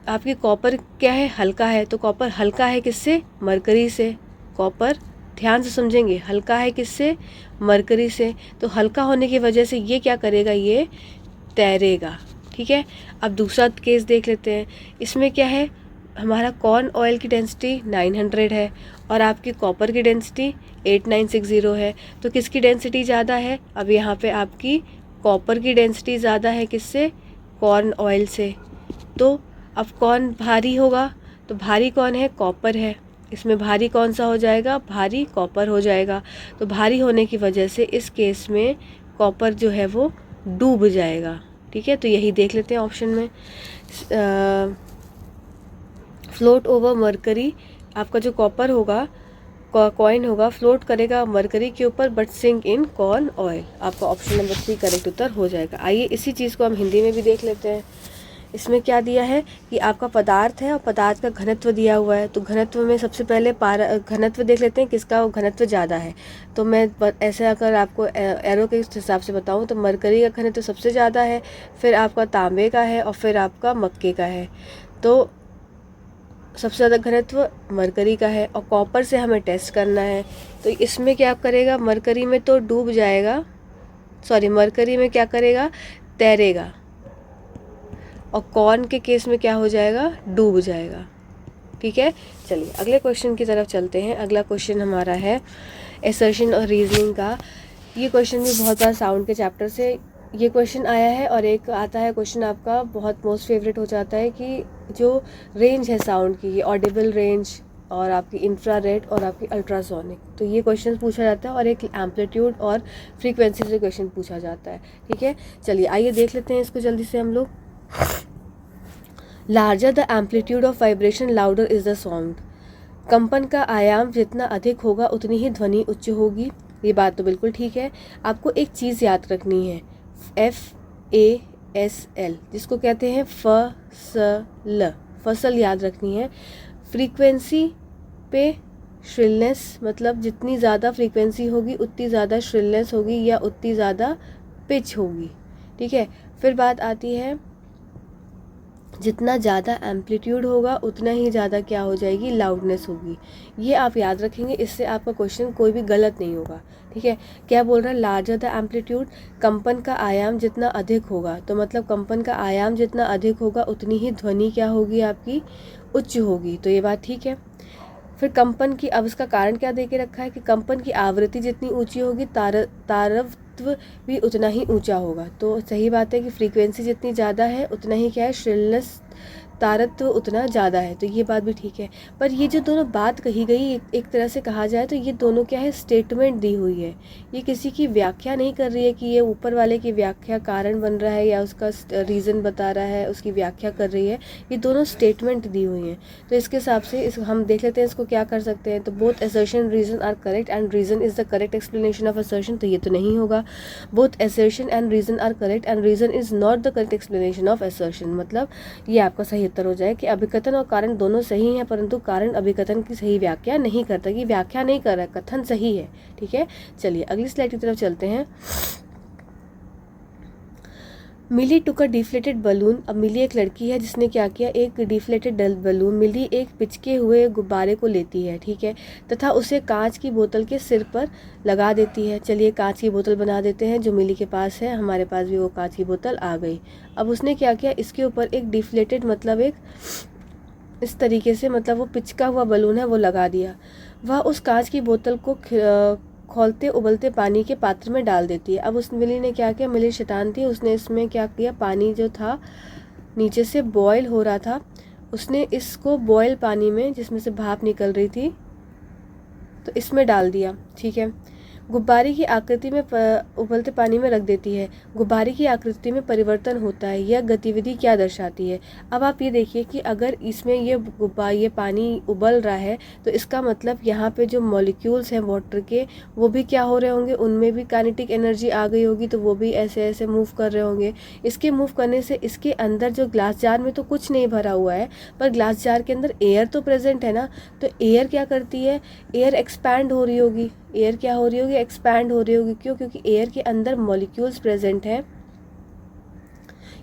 आपकी कॉपर क्या है, हल्का है, तो कॉपर हल्का है किससे, मरकरी से। कॉपर ध्यान से समझेंगे, हल्का है किससे, मरकरी से। तो हल्का होने की वजह से ये क्या करेगा, ये तैरेगा। ठीक है, अब दूसरा केस देख लेते हैं। इसमें क्या है, हमारा कॉर्न ऑयल की डेंसिटी 900 है और आपकी कॉपर की डेंसिटी 8960 है। तो किसकी डेंसिटी ज़्यादा है, अब यहाँ पे आपकी कॉपर की डेंसिटी ज़्यादा है किससे, कॉर्न ऑयल से। तो अब कौन भारी होगा, तो भारी कौन है, कॉपर है। इसमें भारी कौन सा हो जाएगा, भारी कॉपर हो जाएगा। तो भारी होने की वजह से इस केस में कॉपर जो है वो डूब जाएगा। ठीक है, तो यही देख लेते हैं ऑप्शन में। फ्लोट ओवर मरकरी, आपका जो कॉपर होगा, कॉइन होगा, फ्लोट करेगा मरकरी के ऊपर but sink in corn oil. आपका ऑप्शन नंबर 3 करेक्ट उत्तर हो जाएगा। आइए इसी चीज़ को हम हिंदी में भी देख लेते हैं। इसमें क्या दिया है कि आपका पदार्थ है और पदार्थ का घनत्व दिया हुआ है। तो घनत्व में सबसे पहले घनत्व देख लेते हैं किसका घनत्व ज़्यादा है। तो मैं ऐसे अगर आपको एरो के हिसाब से बताऊं तो मरकरी का घनत्व सबसे ज़्यादा है, फिर आपका तांबे का है और फिर आपका मक्के का है। तो सबसे ज़्यादा घनत्व मरकरी का है और कॉपर से हमें टेस्ट करना है। तो इसमें क्या करेगा, मरकरी में तो डूब जाएगा, सॉरी मरकरी में क्या करेगा, तैरेगा, और कॉर्न के केस में क्या हो जाएगा, डूब जाएगा। ठीक है, चलिए अगले क्वेश्चन की तरफ चलते हैं। अगला क्वेश्चन हमारा है असर्शन और रीजनिंग का। ये क्वेश्चन भी बहुत बार साउंड के चैप्टर से ये क्वेश्चन आया है, और एक आता है क्वेश्चन आपका बहुत मोस्ट फेवरेट हो जाता है कि जो रेंज है साउंड की, ये ऑडिबल रेंज और आपकी इंफ्रारेड और आपकी अल्ट्रासोनिक, तो ये क्वेश्चन पूछा जाता है, और एक एम्पलीट्यूड और फ्रीक्वेंसी से क्वेश्चन पूछा जाता है। ठीक है, चलिए आइए देख लेते हैं इसको जल्दी से हम लोग। Larger the amplitude of vibration louder is the sound. कंपन का आयाम जितना अधिक होगा उतनी ही ध्वनि उच्च होगी। ये बात तो बिल्कुल ठीक है। आपको एक चीज़ याद रखनी है, FASL जिसको कहते हैं फसल, फसल याद रखनी है। फ्रीक्वेंसी पे श्रिलनेस, मतलब जितनी ज़्यादा फ्रीक्वेंसी होगी उतनी ज़्यादा श्रिलनेस होगी या उतनी ज़्यादा पिच होगी। ठीक है, फिर बात आती है जितना ज़्यादा एम्पलीट्यूड होगा उतना ही ज़्यादा क्या हो जाएगी, लाउडनेस होगी। ये आप याद रखेंगे, इससे आपका क्वेश्चन कोई भी गलत नहीं होगा। ठीक है, क्या बोल रहा है, लार्जर द एम्पलीट्यूड, कंपन का आयाम जितना अधिक होगा, तो मतलब कंपन का आयाम जितना अधिक होगा उतनी ही ध्वनि क्या होगी, आपकी उच्च होगी। तो ये बात ठीक है। फिर कंपन की, अब इसका कारण क्या दे के रखा है कि कंपन की आवृत्ति जितनी ऊंची होगी तारवत्व भी उतना ही ऊंचा होगा। तो सही बात है कि फ्रीक्वेंसी जितनी ज़्यादा है उतना ही क्या है, श्रिलनेस, तारत्व उतना ज़्यादा है। तो ये बात भी ठीक है। पर ये जो दोनों बात कही गई, एक तरह से कहा जाए तो ये दोनों क्या है, स्टेटमेंट दी हुई है। ये किसी की व्याख्या नहीं कर रही है कि ये ऊपर वाले की व्याख्या कारण बन रहा है या उसका रीज़न बता रहा है, उसकी व्याख्या कर रही है। ये दोनों स्टेटमेंट दी हुई हैं। तो इसके हिसाब से हम देख लेते हैं इसको क्या कर सकते हैं। तो both assertion reason are correct and reason is the correct explanation of assertion, तो ये तो नहीं होगा। Both assertion and reason are correct and reason is not the correct explanation of assertion, मतलब ये आपका सही उत्तर हो जाए कि अभिकथन और कारण दोनों सही हैं, परंतु कारण अभिकथन की सही व्याख्या नहीं करता, कि व्याख्या नहीं कर रहा है, कथन सही है। ठीक है, चलिए अगली स्लाइड की तरफ चलते हैं। मिली टुक अ डिफ्लेटेड बलून। अब मिली एक लड़की है जिसने क्या किया, एक डिफ्लेटेड बलून, मिली एक पिचके हुए गुब्बारे को लेती है, ठीक है, तथा उसे कांच की बोतल के सिर पर लगा देती है। चलिए कांच की बोतल बना देते हैं जो मिली के पास है, हमारे पास भी वो कांच की बोतल आ गई। अब उसने क्या किया, इसके ऊपर एक डिफ्लेटेड मतलब एक इस तरीके से, मतलब वो पिचका हुआ बलून है वो लगा दिया। वह उस कांच की बोतल को खौलते उबलते पानी के पात्र में डाल देती है। अब उस मिली ने क्या किया, मिली शैतान थी, उसने इसमें क्या किया, पानी जो था नीचे से बॉयल हो रहा था, उसने इसको बॉयल पानी में जिसमें से भाप निकल रही थी तो इसमें डाल दिया, ठीक है। गुब्बारे की आकृति में उबलते पानी में रख देती है। गुब्बारे की आकृति में परिवर्तन होता है, यह गतिविधि क्या दर्शाती है। अब आप ये देखिए कि अगर इसमें ये पानी उबल रहा है तो इसका मतलब यहाँ पे जो मॉलिक्यूल्स हैं वाटर के वो भी क्या हो रहे होंगे, उनमें भी काइनेटिक एनर्जी आ गई होगी, तो वो भी ऐसे ऐसे मूव कर रहे होंगे। इसके मूव करने से इसके अंदर जो ग्लास जार में तो कुछ नहीं भरा हुआ है, पर ग्लास जार के अंदर एयर तो प्रेजेंट है ना, तो एयर क्या करती है, एयर एक्सपैंड हो रही होगी। एयर क्या हो रही होगी, एक्सपैंड हो रही होगी। क्यों, क्योंकि एयर के अंदर मॉलिक्यूल्स प्रेजेंट हैं।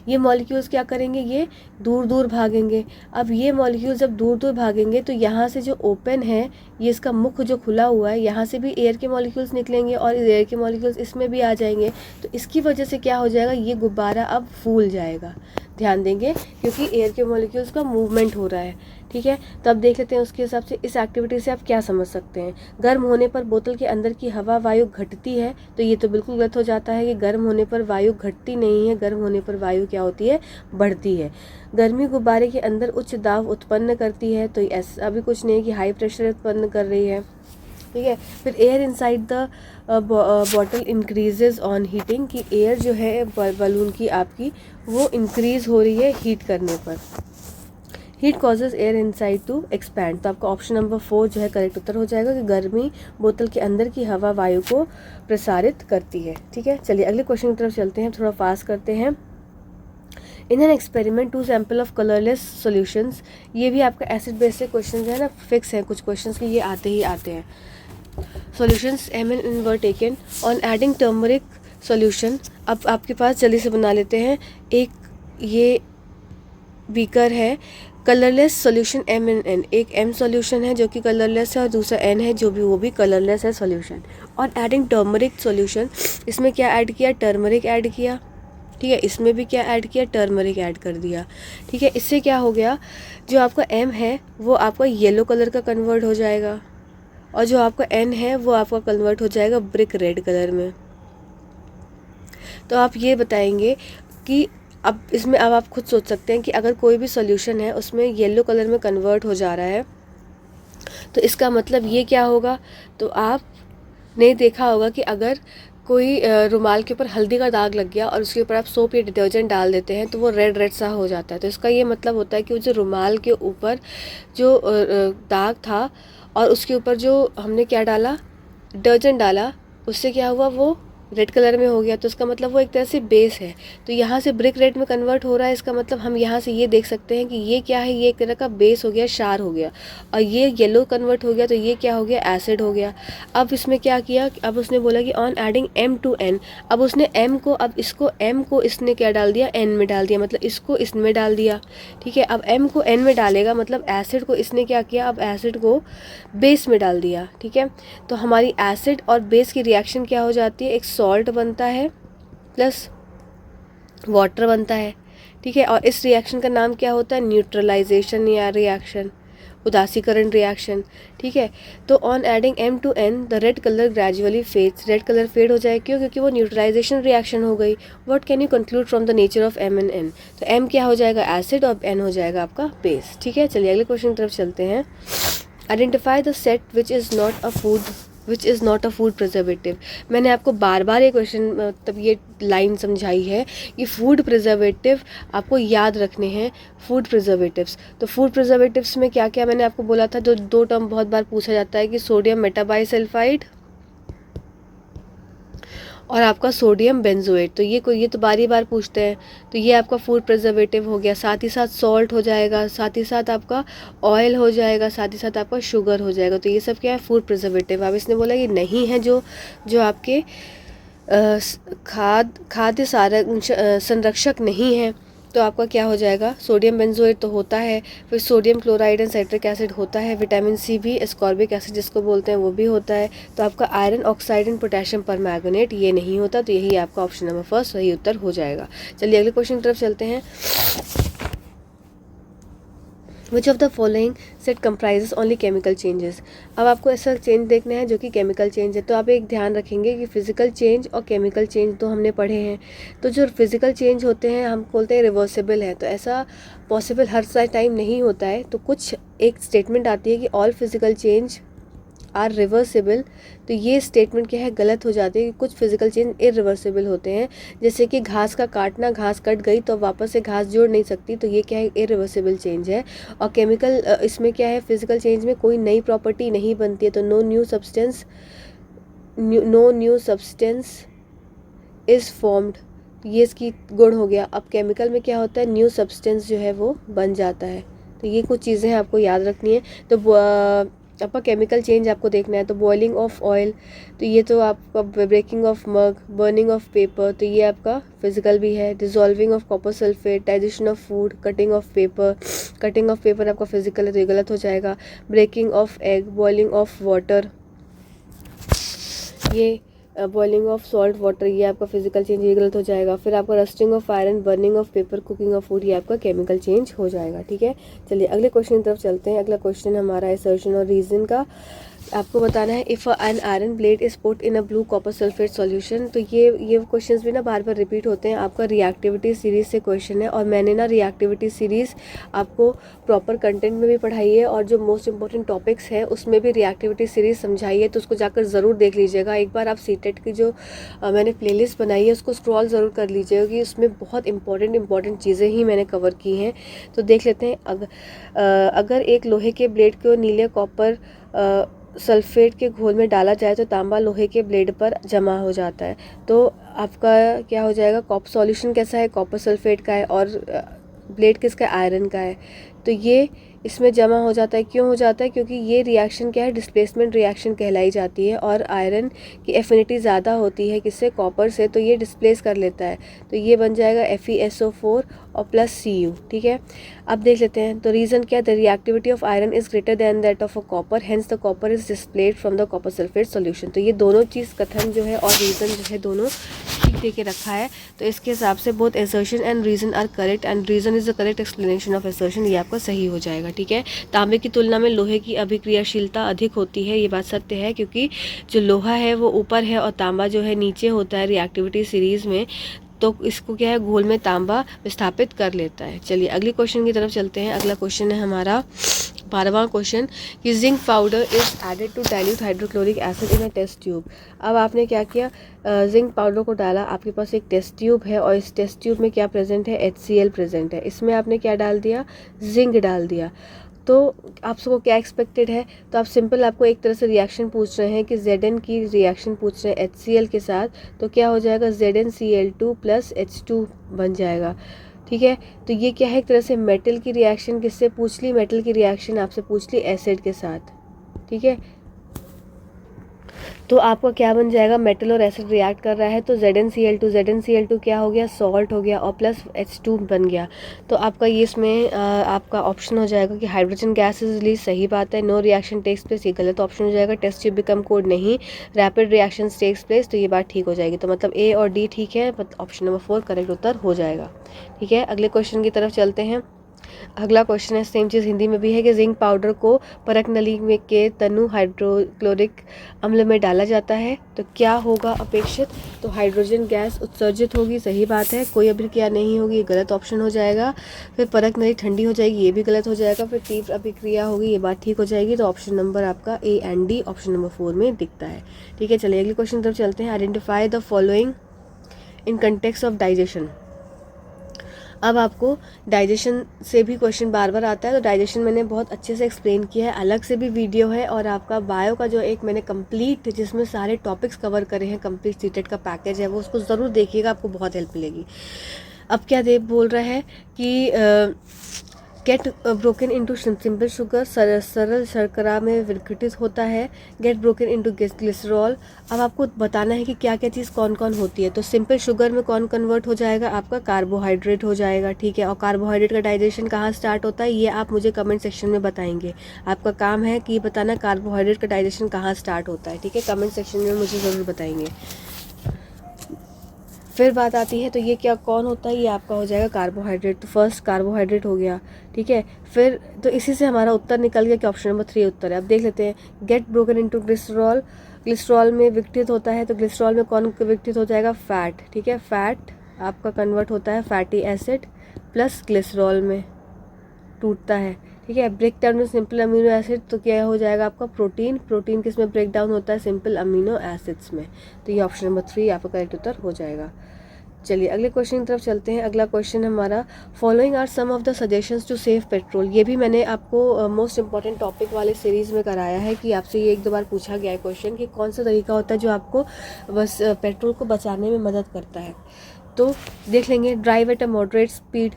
ये मॉलिक्यूल्स क्या करेंगे, ये दूर दूर भागेंगे। अब ये मॉलिक्यूल्स जब दूर दूर भागेंगे तो यहाँ से जो ओपन है, ये इसका मुख जो खुला हुआ है, यहाँ से भी एयर के मॉलिक्यूल्स निकलेंगे और एयर के मॉलिक्यूल्स इसमें भी आ जाएंगे। तो इसकी वजह से क्या हो जाएगा, ये गुब्बारा अब फूल जाएगा। ध्यान देंगे क्योंकि एयर के मॉलिक्यूल्स का मूवमेंट हो रहा है, ठीक है। तो अब देख लेते हैं उसके हिसाब से इस एक्टिविटी से आप क्या समझ सकते हैं। गर्म होने पर बोतल के अंदर की हवा वायु घटती है, तो ये तो बिल्कुल गलत हो जाता है कि गर्म होने पर वायु घटती नहीं है, गर्म होने पर वायु क्या होती है, बढ़ती है। गर्मी गुब्बारे के अंदर उच्च दाब उत्पन्न करती है, तो ऐसा भी कुछ नहीं है कि हाई प्रेशर उत्पन्न कर रही है, ठीक है। फिर air inside the bottle increases on heating, कि एयर जो है बलून की आपकी वो इंक्रीज हो रही है हीट करने पर। Heat causes air inside to expand, तो आपका ऑप्शन नंबर 4 जो है करेक्ट उत्तर हो जाएगा कि गर्मी बोतल के अंदर की हवा वायु को प्रसारित करती है, ठीक है। चलिए अगले क्वेश्चन की तरफ चलते हैं, थोड़ा फास्ट करते हैं। In an experiment 2 sample of colourless solutions, ये भी आपका एसिड बेस से क्वेश्चन है ना, फिक्स है कुछ क्वेश्चन की, ये आते ही आते हैं। Solutions Mn were taken on adding turmeric solution. अब आपके पास जल्दी से बना लेते हैं। एक ये बीकर है, कलरलेस सॉल्यूशन Mn, एक M सॉल्यूशन है जो कि कलरलेस है और दूसरा N है जो भी वो भी कलरलेस है सॉल्यूशन। और एडिंग टर्मरिक सॉल्यूशन, इसमें क्या ऐड किया, टर्मरिक ऐड किया, ठीक है। इसमें भी क्या ऐड किया, टर्मरिक ऐड कर दिया, ठीक है। इससे क्या हो गया, जो आपका M है वो आपका येलो कलर का कन्वर्ट हो जाएगा और जो आपका N है वो आपका कन्वर्ट हो जाएगा ब्रिक रेड कलर में। तो आप ये बताएंगे कि अब इसमें अब आप खुद सोच सकते हैं कि अगर कोई भी सॉल्यूशन है उसमें येलो कलर में कन्वर्ट हो जा रहा है तो इसका मतलब ये क्या होगा। तो आपने देखा होगा कि अगर कोई रुमाल के ऊपर हल्दी का दाग लग गया और उसके ऊपर आप सोप या डिटर्जेंट डाल देते हैं तो वो रेड रेड सा हो जाता है। तो इसका ये मतलब होता है कि वो जो रुमाल के ऊपर जो दाग था और उसके ऊपर जो हमने क्या डाला, डिटर्जेंट डाला, उससे क्या हुआ, वो रेड कलर में हो गया। तो इसका मतलब वो एक तरह से बेस है, तो यहाँ से ब्रिक रेड में कन्वर्ट हो रहा है। इसका मतलब हम यहाँ से ये देख सकते हैं कि ये क्या है, ये एक तरह का बेस हो गया, क्षार हो गया। और ये येलो कन्वर्ट हो गया तो ये क्या हो गया, एसिड हो गया। अब इसमें क्या किया, अब उसने बोला कि on adding M to N, अब उसने M को, अब इसको M को इसने क्या डाल दिया, N में डाल दिया, मतलब इसको इसमें डाल दिया, ठीक है। अब M को N में डालेगा मतलब एसिड को इसने क्या किया, अब एसिड को बेस में डाल दिया, ठीक है। तो हमारी एसिड और बेस की रिएक्शन क्या हो जाती है, एक सॉल्ट बनता है प्लस वाटर बनता है, ठीक है। और इस रिएक्शन का नाम क्या होता है, न्यूट्रलाइजेशन या रिएक्शन, उदासीकरण रिएक्शन, ठीक है। तो on adding M to N the red colour gradually fades, red colour fade हो जाए, क्यों, क्योंकि वो न्यूट्रलाइजेशन रिएक्शन हो गई। What can you conclude from the nature of M and N, तो M क्या हो जाएगा, एसिड, और N हो जाएगा आपका बेस, ठीक है। चलिए अगले क्वेश्चन की तरफ चलते हैं। Identify the set which is not a food preservative. मैंने आपको बार बार ये क्वेश्चन मतलब ये लाइन समझाई है कि फूड प्रिजर्वेटिव आपको याद रखने हैं, फूड प्रिजर्वेटिव्स। तो फूड प्रिजर्वेटिव्स में क्या क्या मैंने आपको बोला था, जो दो टर्म बहुत बार पूछा जाता है कि सोडियम मेटाबाइसल्फाइड और आपका सोडियम बेंजोएट। तो ये तो बारी बार पूछते हैं, तो ये आपका फूड प्रिजर्वेटिव हो गया। साथ ही साथ सॉल्ट हो जाएगा, साथ ही साथ आपका ऑयल हो जाएगा, साथ ही साथ आपका शुगर हो जाएगा। तो ये सब क्या है, फूड प्रिजर्वेटिव। अब इसने बोला कि नहीं है जो आपके खाद्य संरक्षक नहीं है, तो आपका क्या हो जाएगा, सोडियम बेंजोएट तो होता है, फिर sodium chloride and citric acid होता है, विटामिन सी भी, एस्कॉर्बिक एसिड जिसको बोलते हैं वो भी होता है, तो आपका iron oxide and potassium permanganate ये नहीं होता, तो यही आपका ऑप्शन नंबर फर्स्ट सही उत्तर हो जाएगा। चलिए अगले क्वेश्चन की तरफ चलते हैं। Which of the following set comprises only chemical changes. अब आपको ऐसा चेंज देखना है जो कि केमिकल चेंज है, तो आप एक ध्यान रखेंगे कि फिजिकल चेंज और केमिकल चेंज तो हमने पढ़े हैं, तो जो फिजिकल चेंज होते हैं हम बोलते हैं रिवर्सिबल है, तो ऐसा पॉसिबल हर टाइम नहीं होता है, तो कुछ एक स्टेटमेंट आती है कि all physical change are reversible, तो ये स्टेटमेंट क्या है, गलत हो जाती है कि कुछ फिजिकल चेंज इरिवर्सिबल होते हैं, जैसे कि घास का काटना, घास कट गई तो वापस से घास जोड़ नहीं सकती, तो ये क्या है, इरिवर्सिबल चेंज है। और केमिकल इसमें क्या है, फिजिकल चेंज में कोई नई प्रॉपर्टी नहीं बनती है, तो no new substance is formed, ये इसकी गुण हो गया। अब केमिकल में क्या होता है, न्यू सब्सटेंस जो है वो बन जाता है, तो ये कुछ चीज़ें आपको याद रखनी है। तो आपका केमिकल चेंज आपको देखना है, तो बॉइलिंग ऑफ ऑयल, तो ये तो आपका breaking of mug, burning of paper, तो ये आपका फिजिकल भी है। Dissolving of copper sulphate, digestion of food, cutting of paper आपका फिजिकल है, तो ये गलत हो जाएगा। Breaking of egg, boiling of water, ये बॉइलिंग ऑफ सॉल्ट वाटर, ये आपका फिजिकल चेंज, ये गलत हो जाएगा। फिर आपका rusting of iron, burning of paper, cooking of food, ये आपका केमिकल चेंज हो जाएगा। ठीक है, चलिए अगले क्वेश्चन की तरफ चलते हैं। अगला क्वेश्चन हमारा असर्शन और रीजन का। आपको बताना है if an iron plate is put in a blue copper sulphate solution, तो ये क्वेश्चंस भी ना बार बार रिपीट होते हैं। आपका रिएक्टिविटी सीरीज़ से क्वेश्चन है, और मैंने ना रिएक्टिविटी सीरीज़ आपको प्रॉपर कंटेंट में भी पढ़ाई है, और जो मोस्ट इंपॉर्टेंट टॉपिक्स हैं उसमें भी रिएक्टिविटी सीरीज़ समझाई है, तो उसको जाकर ज़रूर देख लीजिएगा। एक बार आप सीटेट की जो मैंने प्लेलिस्ट बनाई है उसको स्क्रॉल ज़रूर कर लीजिएगा, कि उसमें बहुत इंपॉर्टेंट चीज़ें ही मैंने कवर की हैं। तो देख लेते हैं। अगर एक लोहे के ब्लेड को नीले कॉपर सल्फेट के घोल में डाला जाए तो तांबा लोहे के ब्लेड पर जमा हो जाता है, तो आपका क्या हो जाएगा, सॉल्यूशन कैसा है, कॉपर सल्फेट का है, और ब्लेड किसका, आयरन का है, तो ये इसमें जमा हो जाता है। क्यों हो जाता है, क्योंकि ये रिएक्शन क्या है, डिस्प्लेसमेंट रिएक्शन कहलाई जाती है, और आयरन की एफिनिटी ज़्यादा होती है किससे, कॉपर से, तो ये डिस्प्लेस कर लेता है, तो ये बन जाएगा FeSO4 और प्लस Cu। ठीक है, अब देख लेते हैं। तो रीज़न क्या है, the reactivity of iron is greater than that of a copper, hence the copper is displayed from the copper sulphate solution. तो ये दोनों चीज़ कथन जो है और रीज़न जो है दोनों ठीक दे के रखा है, तो इसके हिसाब से both assertion and reason are correct, and reason is the correct explanation of assertion, ये आपका सही हो जाएगा। ठीक है, तांबे की तुलना में लोहे की अभिक्रियाशीलता अधिक होती है, ये बात सत्य है, क्योंकि जो लोहा है वो ऊपर है और तांबा जो है नीचे होता है रिएक्टिविटी सीरीज़ में, तो इसको क्या है, घोल में तांबा विस्थापित कर लेता है। चलिए अगले क्वेश्चन की तरफ चलते हैं। अगला क्वेश्चन है हमारा 12वां क्वेश्चन, कि zinc powder is added to dilute hydrochloric acid in a test tube. अब आपने क्या किया, जिंक पाउडर को डाला, आपके पास एक टेस्ट ट्यूब है, और इस टेस्ट ट्यूब में क्या प्रेजेंट है, HCl प्रेजेंट है, इसमें आपने क्या डाल दिया, जिंक डाल दिया, तो आप सबको क्या एक्सपेक्टेड है, तो आप सिंपल आपको एक तरह से रिएक्शन पूछ रहे हैं कि Zn की रिएक्शन पूछ रहे हैं HCl के साथ, तो क्या हो जाएगा, ZnCl2 प्लस H2 बन जाएगा। ठीक है, तो ये क्या है, एक तरह से मेटल की रिएक्शन किससे पूछ ली, मेटल की रिएक्शन आपसे पूछ ली एसिड के साथ। ठीक है, तो आपका क्या बन जाएगा, मेटल और एसिड रिएक्ट कर रहा है, तो ZnCl2 क्या हो गया, सॉल्ट हो गया, और प्लस H2 बन गया, तो आपका ये इसमें आपका ऑप्शन हो जाएगा कि हाइड्रोजन गैस इज रिलीज, सही बात है। नो रिएक्शन टेक्स प्लेस, ये गलत ऑप्शन हो जाएगा। टेस्ट ट्यूब बिकम कोल्ड, नहीं। रैपिड रिएक्शन टेक्स प्लेस, तो ये बात ठीक हो जाएगी, तो मतलब A और D ठीक है, ऑप्शन नंबर 4 करेक्ट उत्तर हो जाएगा। ठीक है, अगले क्वेश्चन की तरफ चलते हैं। अगला क्वेश्चन है, सेम चीज़ हिंदी में भी है, कि जिंक पाउडर को परख नली में के तनु हाइड्रोक्लोरिक अम्ल में डाला जाता है, तो क्या होगा अपेक्षित, तो हाइड्रोजन गैस उत्सर्जित होगी, सही बात है। कोई अभिक्रिया नहीं होगी, ये गलत ऑप्शन हो जाएगा। फिर परख नली ठंडी हो जाएगी, ये भी गलत हो जाएगा। फिर तीव्र अभिक्रिया होगी, ये बात ठीक हो जाएगी, तो ऑप्शन नंबर आपका A and D option number 4 में दिखता है। ठीक है, चलिए अगले क्वेश्चन की तरफ चलते हैं। Identify the following in context of digestion. अब आपको डाइजेशन से भी क्वेश्चन बार बार आता है, तो डाइजेशन मैंने बहुत अच्छे से एक्सप्लेन किया है, अलग से भी वीडियो है, और आपका बायो का जो एक मैंने कंप्लीट जिसमें सारे टॉपिक्स कवर करे हैं, कंप्लीट सीटेट का पैकेज है, वो उसको ज़रूर देखिएगा, आपको बहुत हेल्प मिलेगी। अब क्या देव बोल रहा है कि get broken into simple sugar, सरल शर्करा में विघटित होता है। Get broken into glycerol. अब आपको बताना है कि क्या क्या चीज़ कौन कौन होती है। तो सिंपल शुगर में कौन कन्वर्ट हो जाएगा, आपका कार्बोहाइड्रेट हो जाएगा, ठीक है। और कार्बोहाइड्रेट का डाइजेशन कहाँ स्टार्ट होता है, ये आप मुझे कमेंट सेक्शन में बताएंगे। आपका काम है कि बताना कार्बोहाइड्रेट का डाइजेशन कहाँ स्टार्ट होता है, ठीक है। कमेंट सेक्शन में मुझे ज़रूर बताएंगे। फिर बात आती है तो ये क्या कौन होता है, ये आपका हो जाएगा कार्बोहाइड्रेट। तो फर्स्ट कार्बोहाइड्रेट हो गया, ठीक है। फिर तो इसी से हमारा उत्तर निकल गया कि ऑप्शन नंबर 3 उत्तर है। अब देख लेते हैं, get broken into glycerol. Glycerol में विघटित होता है, तो ग्लिसरॉल में कौन विघटित हो जाएगा, फैट, ठीक है। फैट आपका कन्वर्ट होता है फैटी एसिड प्लस ग्लिसरॉल में टूटता है, ठीक है। ब्रेक डाउन में सिंपल अमीनो एसिड, तो क्या हो जाएगा आपका प्रोटीन। प्रोटीन किस में ब्रेक डाउन होता है, सिंपल अमीनो एसिड्स में। तो ये ऑप्शन नंबर 3 आपका करेक्ट उत्तर हो जाएगा। चलिए अगले क्वेश्चन की तरफ चलते हैं। अगला क्वेश्चन हमारा, following are some of the suggestions to save petrol. ये भी मैंने आपको मोस्ट इंपॉर्टेंट टॉपिक वाले सीरीज़ में कराया है कि आपसे ये 1-2 बार पूछा गया है क्वेश्चन कि कौन सा तरीका होता है जो आपको बस पेट्रोल को बचाने में मदद करता है। तो देख लेंगे, drive at a moderate speed,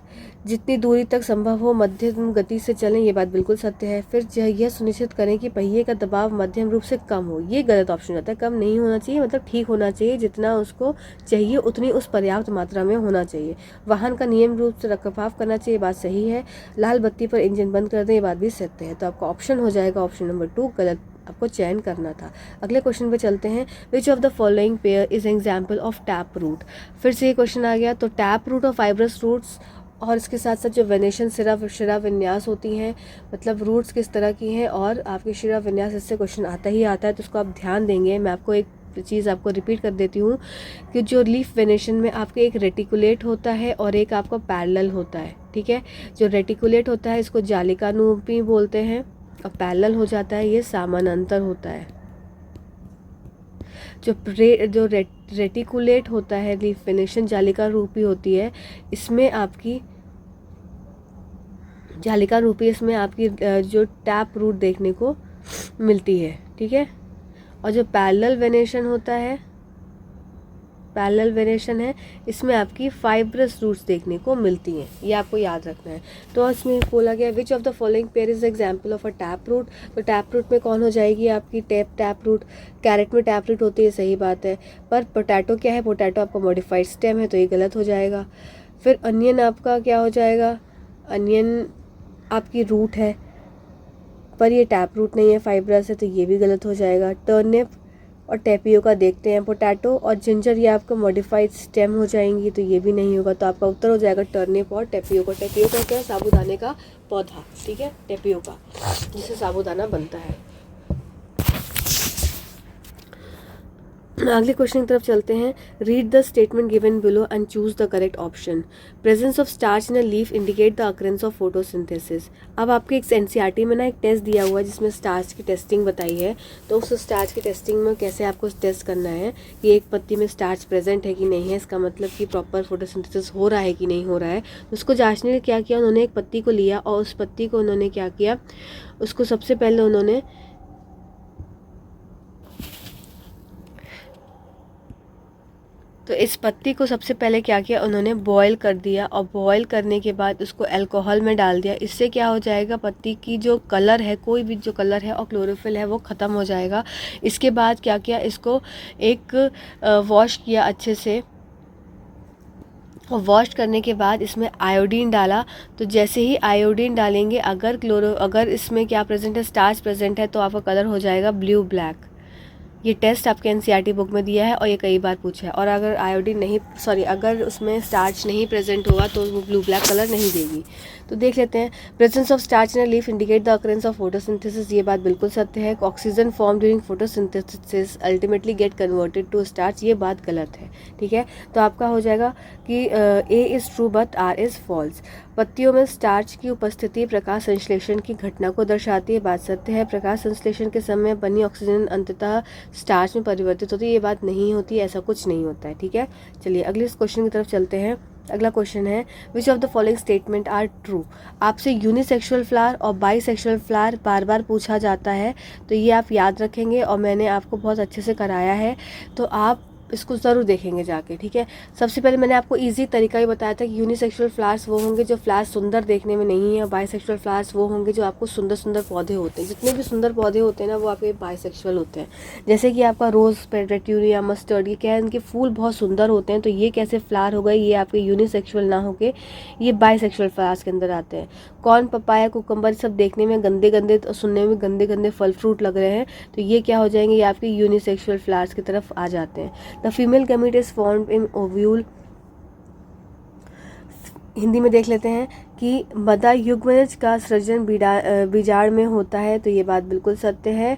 जितनी दूरी तक संभव हो मध्यम गति से चलें, ये बात बिल्कुल सत्य है। फिर यह सुनिश्चित करें कि पहिए का दबाव मध्यम रूप से कम हो, ये गलत ऑप्शन होता है। कम नहीं होना चाहिए, मतलब ठीक होना चाहिए, जितना उसको चाहिए उतनी उस पर्याप्त मात्रा में होना चाहिए। वाहन का नियम रूप से रखरखाव करना चाहिए, बात सही है। लाल बत्ती पर इंजन बंद कर दें, ये बात भी सत्य है। तो आपका ऑप्शन हो जाएगा ऑप्शन नंबर 2 गलत, आपको चयन करना था। अगले क्वेश्चन पे चलते हैं, which of the following pair is example of tap root. फिर से ये क्वेश्चन आ गया। तो टैप रूट और फाइब्रस रूट्स और इसके साथ साथ जो वेनेशन शिरा विन्यास होती हैं, मतलब रूट्स किस तरह की हैं और आपकी शिरा विन्यास, इससे क्वेश्चन आता ही आता है, तो उसको आप ध्यान देंगे। मैं आपको एक चीज़ आपको रिपीट कर देती हूँ कि जो लीफ वेनेशन में आपके एक रेटिकुलेट होता है और एक आपका पैरेलल होता है, ठीक है। जो रेटिकुलेट होता है इसको जालिकानुरूपी बोलते हैं और पैरेलल हो जाता है ये समानांतर होता है। जो रेटिकुलेट होता है लीफ वेनेशन जालिका रूपी होती है, इसमें आपकी जालिका रूपी, इसमें आपकी जो टैप रूट देखने को मिलती है, ठीक है। और जो पैरेलल वेनेशन होता है, पैरेलल वेनेशन है, इसमें आपकी फाइब्रस रूट्स देखने को मिलती हैं, ये आपको याद रखना है। तो इसमें बोला गया which of the following pair is example of a tap root. तो टैप रूट में कौन हो जाएगी आपकी टैप रूट। कैरेट में टैप रूट होती है, सही बात है। पर पोटैटो क्या है, पोटैटो आपका मॉडिफाइड स्टेम है, तो ये गलत हो जाएगा। फिर अनियन आपका क्या हो जाएगा, अनियन आपकी रूट है पर ये टैप रूट नहीं है, फाइब्रस है, तो ये भी गलत हो जाएगा। टर्निप और टेपियोका देखते हैं, पोटैटो और जिंजर ये आपका मॉडिफाइड स्टेम हो जाएंगी, तो ये भी नहीं होगा। तो आपका उत्तर हो जाएगा टर्निप और टेपियोका। टेपियोका क्या है, साबूदाने का पौधा, ठीक है, टेपियोका जिससे साबूदाना बनता है। अगले क्वेश्चन की तरफ चलते हैं। Read the statement given below and choose the correct option. Presence of starch in a leaf indicate the occurrence of photosynthesis. अब आपके एक एनसीईआरटी में ना एक टेस्ट दिया हुआ है जिसमें स्टार्च की टेस्टिंग बताई है। तो उस स्टार्च की टेस्टिंग में कैसे आपको टेस्ट करना है कि एक पत्ती में स्टार्च प्रेजेंट है कि नहीं है, इसका मतलब कि प्रॉपर फोटोसिंथेसिस हो रहा है कि नहीं हो रहा है। उसको जांचने के लिए क्या किया, उन्होंने एक पत्ती को लिया और उस पत्ती को उन्होंने क्या किया, उसको सबसे पहले उन्होंने तो इस पत्ती को सबसे पहले क्या किया, उन्होंने बॉयल कर दिया और बॉयल करने के बाद उसको अल्कोहल में डाल दिया। इससे क्या हो जाएगा, पत्ती की जो कलर है, कोई भी जो कलर है और क्लोरोफिल है वो ख़त्म हो जाएगा। इसके बाद क्या किया, इसको एक वॉश किया अच्छे से और वॉश करने के बाद इसमें आयोडीन डाला। तो जैसे ही आयोडीन डालेंगे, अगर इसमें क्या प्रेजेंट है, स्टार्च प्रेजेंट है, तो आपका कलर हो जाएगा ब्लू ब्लैक। ये टेस्ट आपके एनसीईआरटी बुक में दिया है और ये कई बार पूछा है। और अगर अगर उसमें स्टार्च नहीं प्रेजेंट होगा तो वो ब्लू ब्लैक कलर नहीं देगी। तो देख लेते हैं, presence of starch in a leaf indicate the occurrence of photosynthesis, ये बात बिल्कुल सत्य है। Oxygen form during photosynthesis ultimately get converted to starch, ये बात गलत है, ठीक है। तो आपका हो जाएगा कि A is true but R is false. पत्तियों में स्टार्च की उपस्थिति प्रकाश संश्लेषण की घटना को दर्शाती है, बात सत्य है। प्रकाश संश्लेषण के समय बनी ऑक्सीजन अंततः स्टार्च में परिवर्तित होती है, ये बात नहीं होती, ऐसा कुछ नहीं होता है, ठीक है। चलिए अगले क्वेश्चन की तरफ चलते हैं। अगला क्वेश्चन है, which of the following statement are true. आपसे यूनिसेक्सुअल फ्लावर और बाईसेक्सुअल फ्लावर बार बार पूछा जाता है, तो ये आप याद रखेंगे और मैंने आपको बहुत अच्छे से कराया है। तो आप इसको ज़रूर देखेंगे जाके, ठीक है। सबसे पहले मैंने आपको इजी तरीका ही बताया था कि यूनिसेक्सुअल फ्लावर्स वो होंगे जो फ्लावर्स सुंदर देखने में नहीं है, बाइसेक्सुअल फ्लावर्स वो होंगे जो आपको सुंदर सुंदर पौधे होते हैं। जितने भी सुंदर पौधे होते हैं ना वो आपके बाइसेक्सुअल होते हैं। जैसे कि आपका रोज़ पेट्यूनिया, मस्टर्ड, ये क्या है, इनके फूल बहुत सुंदर होते हैं, तो ये कैसे फ्लावर हो गए, ये आपके यूनिसेक्सुअल ना होके ये बाइसेक्सुअल फ्लावर्स के अंदर आते हैं। कॉर्न, पपाया, कुकम्बर सब देखने में गंदे गंदे, सुनने में गंदे गंदे फल फ्रूट लग रहे हैं, तो ये क्या हो जाएंगे, ये आपके यूनिसेक्सुअल फ्लावर्स की तरफ आ जाते हैं। The female gamete is formed in ovule. Hindi में देख लेते हैं कि मदा युग्मज का सृजन बीजाड़ में होता है, तो ये बात बिल्कुल सत्य है,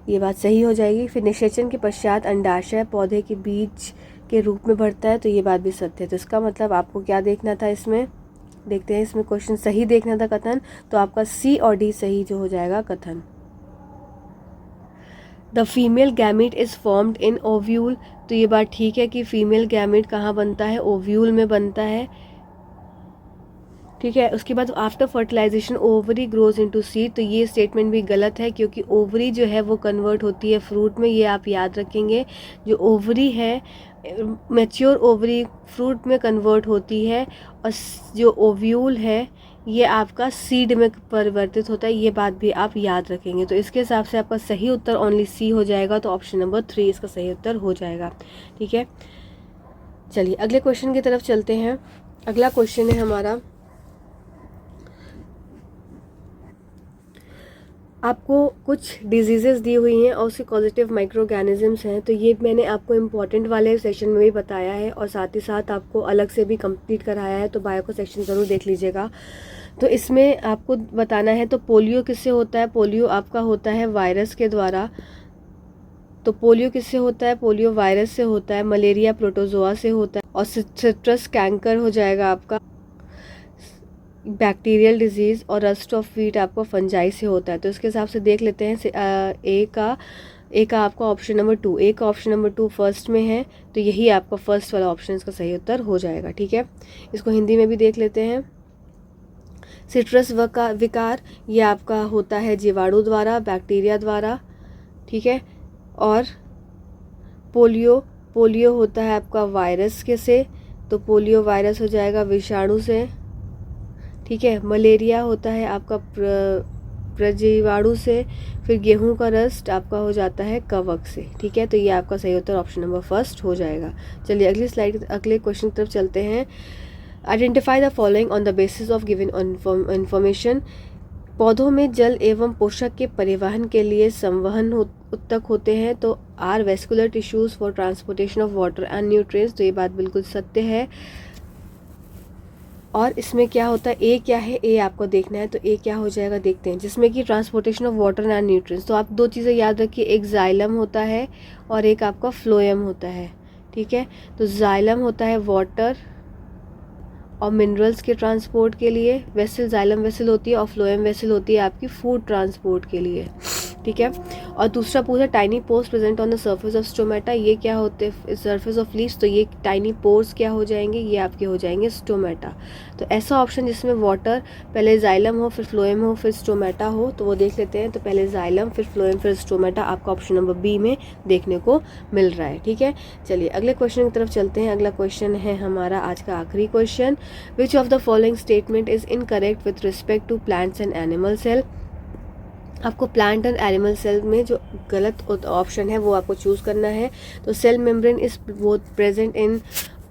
ये बात सही हो जाएगी। फिर निषेचन के पश्चात अंडाशय पौधे के बीज के रूप में बढ़ता है, तो ये बात भी सत्य है। तो इसका मतलब आपको क्या देखना था, इसमें देखते हैं, इसमें क्वेश्चन सही देखना था कथन, तो आपका सी और डी सही जो हो जाएगा कथन। The female gamete is formed in ovule, तो ये बात ठीक है कि फीमेल गैमीट कहाँ बनता है, ओव्यूल में बनता है, ठीक है। उसके बाद after fertilization ovary grows into seed, तो ये स्टेटमेंट भी गलत है क्योंकि ओवरी जो है वो कन्वर्ट होती है फ्रूट में, ये आप याद रखेंगे। जो ओवरी है मैच्योर ओवरी फ्रूट में कन्वर्ट होती है, और जो ओव्यूल है ये आपका सीड में परिवर्तित होता है, ये बात भी आप याद रखेंगे। तो इसके हिसाब से आपका सही उत्तर ओनली सी हो जाएगा, तो ऑप्शन नंबर 3 इसका सही उत्तर हो जाएगा, ठीक है। चलिए अगले क्वेश्चन की तरफ चलते हैं। अगला क्वेश्चन है हमारा, आपको कुछ डिजीज़ेस दी हुई हैं और उसके कॉजेटिव माइक्रो ऑर्गेनिजम्स हैं, तो ये मैंने आपको इम्पॉर्टेंट वाले सेशन में भी बताया है और साथ ही साथ आपको अलग से भी कंप्लीट कराया है, तो बायो को सेक्शन ज़रूर देख लीजिएगा। तो इसमें आपको बताना है, तो पोलियो किससे होता है, पोलियो आपका होता है वायरस के द्वारा। तो पोलियो किससे होता है, पोलियो वायरस से होता है। मलेरिया प्रोटोजोआ से होता है, और सिट्रस कैंकर हो जाएगा आपका बैक्टीरियल डिजीज़, और रस्ट ऑफ व्हीट आपका फंजाई से होता है। तो इसके हिसाब से देख लेते हैं, ए का आपका ऑप्शन नंबर 2, ए का ऑप्शन नंबर 2 फर्स्ट में है, तो यही आपका फर्स्ट वाला ऑप्शन इसका सही उत्तर हो जाएगा, ठीक है। इसको हिंदी में भी देख लेते हैं। सिट्रस विकार ये आपका होता है जीवाणु द्वारा, बैक्टीरिया द्वारा, ठीक है। और पोलियो होता है आपका वायरस के से, तो पोलियो वायरस हो जाएगा विषाणु से, ठीक है। मलेरिया होता है आपका प्रजीवाणु से, फिर गेहूं का रस्ट आपका हो जाता है कवक से, ठीक है। तो ये आपका सही उत्तर ऑप्शन नंबर फर्स्ट हो जाएगा। चलिए अगली स्लाइड, अगले क्वेश्चन की तरफ चलते हैं। Identify the following on the basis of given information. पौधों में जल एवं पोषक के परिवहन के लिए संवहन उत्तक होते हैं, तो are vascular tissues for transportation of water and nutrients, तो ये बात बिल्कुल सत्य है। और इसमें क्या होता है, ए क्या है, ए आपको देखना है, तो ए क्या हो जाएगा देखते हैं, जिसमें कि transportation of water and nutrients. तो आप दो चीज़ें याद रखिए, एक जाइलम होता है और एक आपका फ्लोएम होता है, ठीक है। तो जाइलम होता है वाटर और मिनरल्स के ट्रांसपोर्ट के लिए, वेसल जाइलम वेसल होती है, और फ्लोएम वेसल होती है आपकी फूड ट्रांसपोर्ट के लिए, ठीक है। और दूसरा पूछा tiny pores present on the surface of stomata, ये क्या होते हैं, सर्फेस ऑफ लीव्स, तो ये टाइनी पोर्स क्या हो जाएंगे, ये आपके हो जाएंगे स्टोमेटा। तो ऐसा ऑप्शन जिसमें वाटर पहले जाइलम हो, फिर फ्लोएम हो, फिर स्टोमेटा हो, तो वो देख लेते हैं। तो पहले जाइलम, फिर फ्लोएम, फिर स्टोमेटा, आपका ऑप्शन नंबर बी में देखने को मिल रहा है, ठीक है। चलिए अगले क्वेश्चन की तरफ चलते हैं। अगला क्वेश्चन है हमारा आज का आखिरी question. Which of the following statement is incorrect with respect to plants and animal cell. आपको प्लांट एंड एनिमल सेल में जो गलत ऑप्शन है वो आपको चूज़ करना है। तो cell membrane is both present in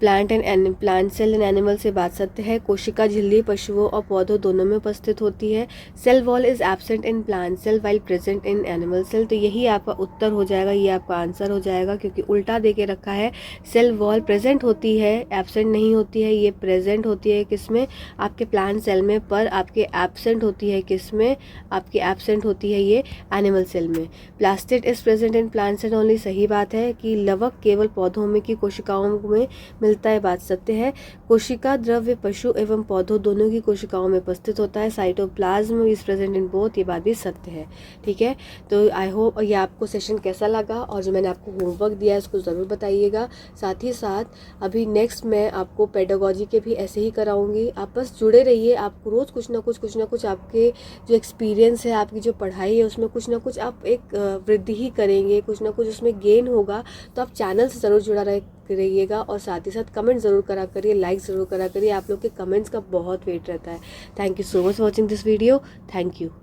plant cell and animal से बात सत्य है। कोशिका झिल्ली पशुओं और पौधों दोनों में उपस्थित होती है। Cell wall is absent in plant cell while present in animal cell, तो यही आपका उत्तर हो जाएगा, ये आपका आंसर हो जाएगा, क्योंकि उल्टा दे के रखा है। सेल वॉल प्रेजेंट होती है, एब्सेंट नहीं होती है, ये प्रेजेंट होती है किसमें, आपके प्लांट सेल में, पर आपके एब्सेंट होती है किसमें, आपकी एब्सेंट होती है ये एनिमल सेल में। Plastid is present in plant cell only, सही बात है कि लवक केवल पौधों में की कोशिकाओं में मिलता है बात सत्य है। कोशिका द्रव्य पशु एवं पौधों दोनों की कोशिकाओं में उपस्थित होता है। Cytoplasm is present in both, ये बात भी सत्य है। ठीक है, तो आई होप ये आपको सेशन कैसा लगा और जो मैंने आपको होमवर्क दिया है उसको ज़रूर बताइएगा। साथ ही साथ अभी नेक्स्ट मैं आपको पेडागोजी के भी ऐसे ही कराऊंगी। आप बस जुड़े रहिए, आपको रोज़ कुछ ना कुछ आपके जो एक्सपीरियंस है, आपकी जो पढ़ाई है उसमें कुछ ना कुछ आप एक वृद्धि ही करेंगे, कुछ ना कुछ उसमें गेन होगा। तो आप चैनल से ज़रूर जुड़ा रहिएगा और साथ ही साथ कमेंट ज़रूर करा करिए, लाइक ज़रूर करा करिए। आप लोग के कमेंट्स का बहुत वेट रहता है। Thank you so much watching this video. Thank you.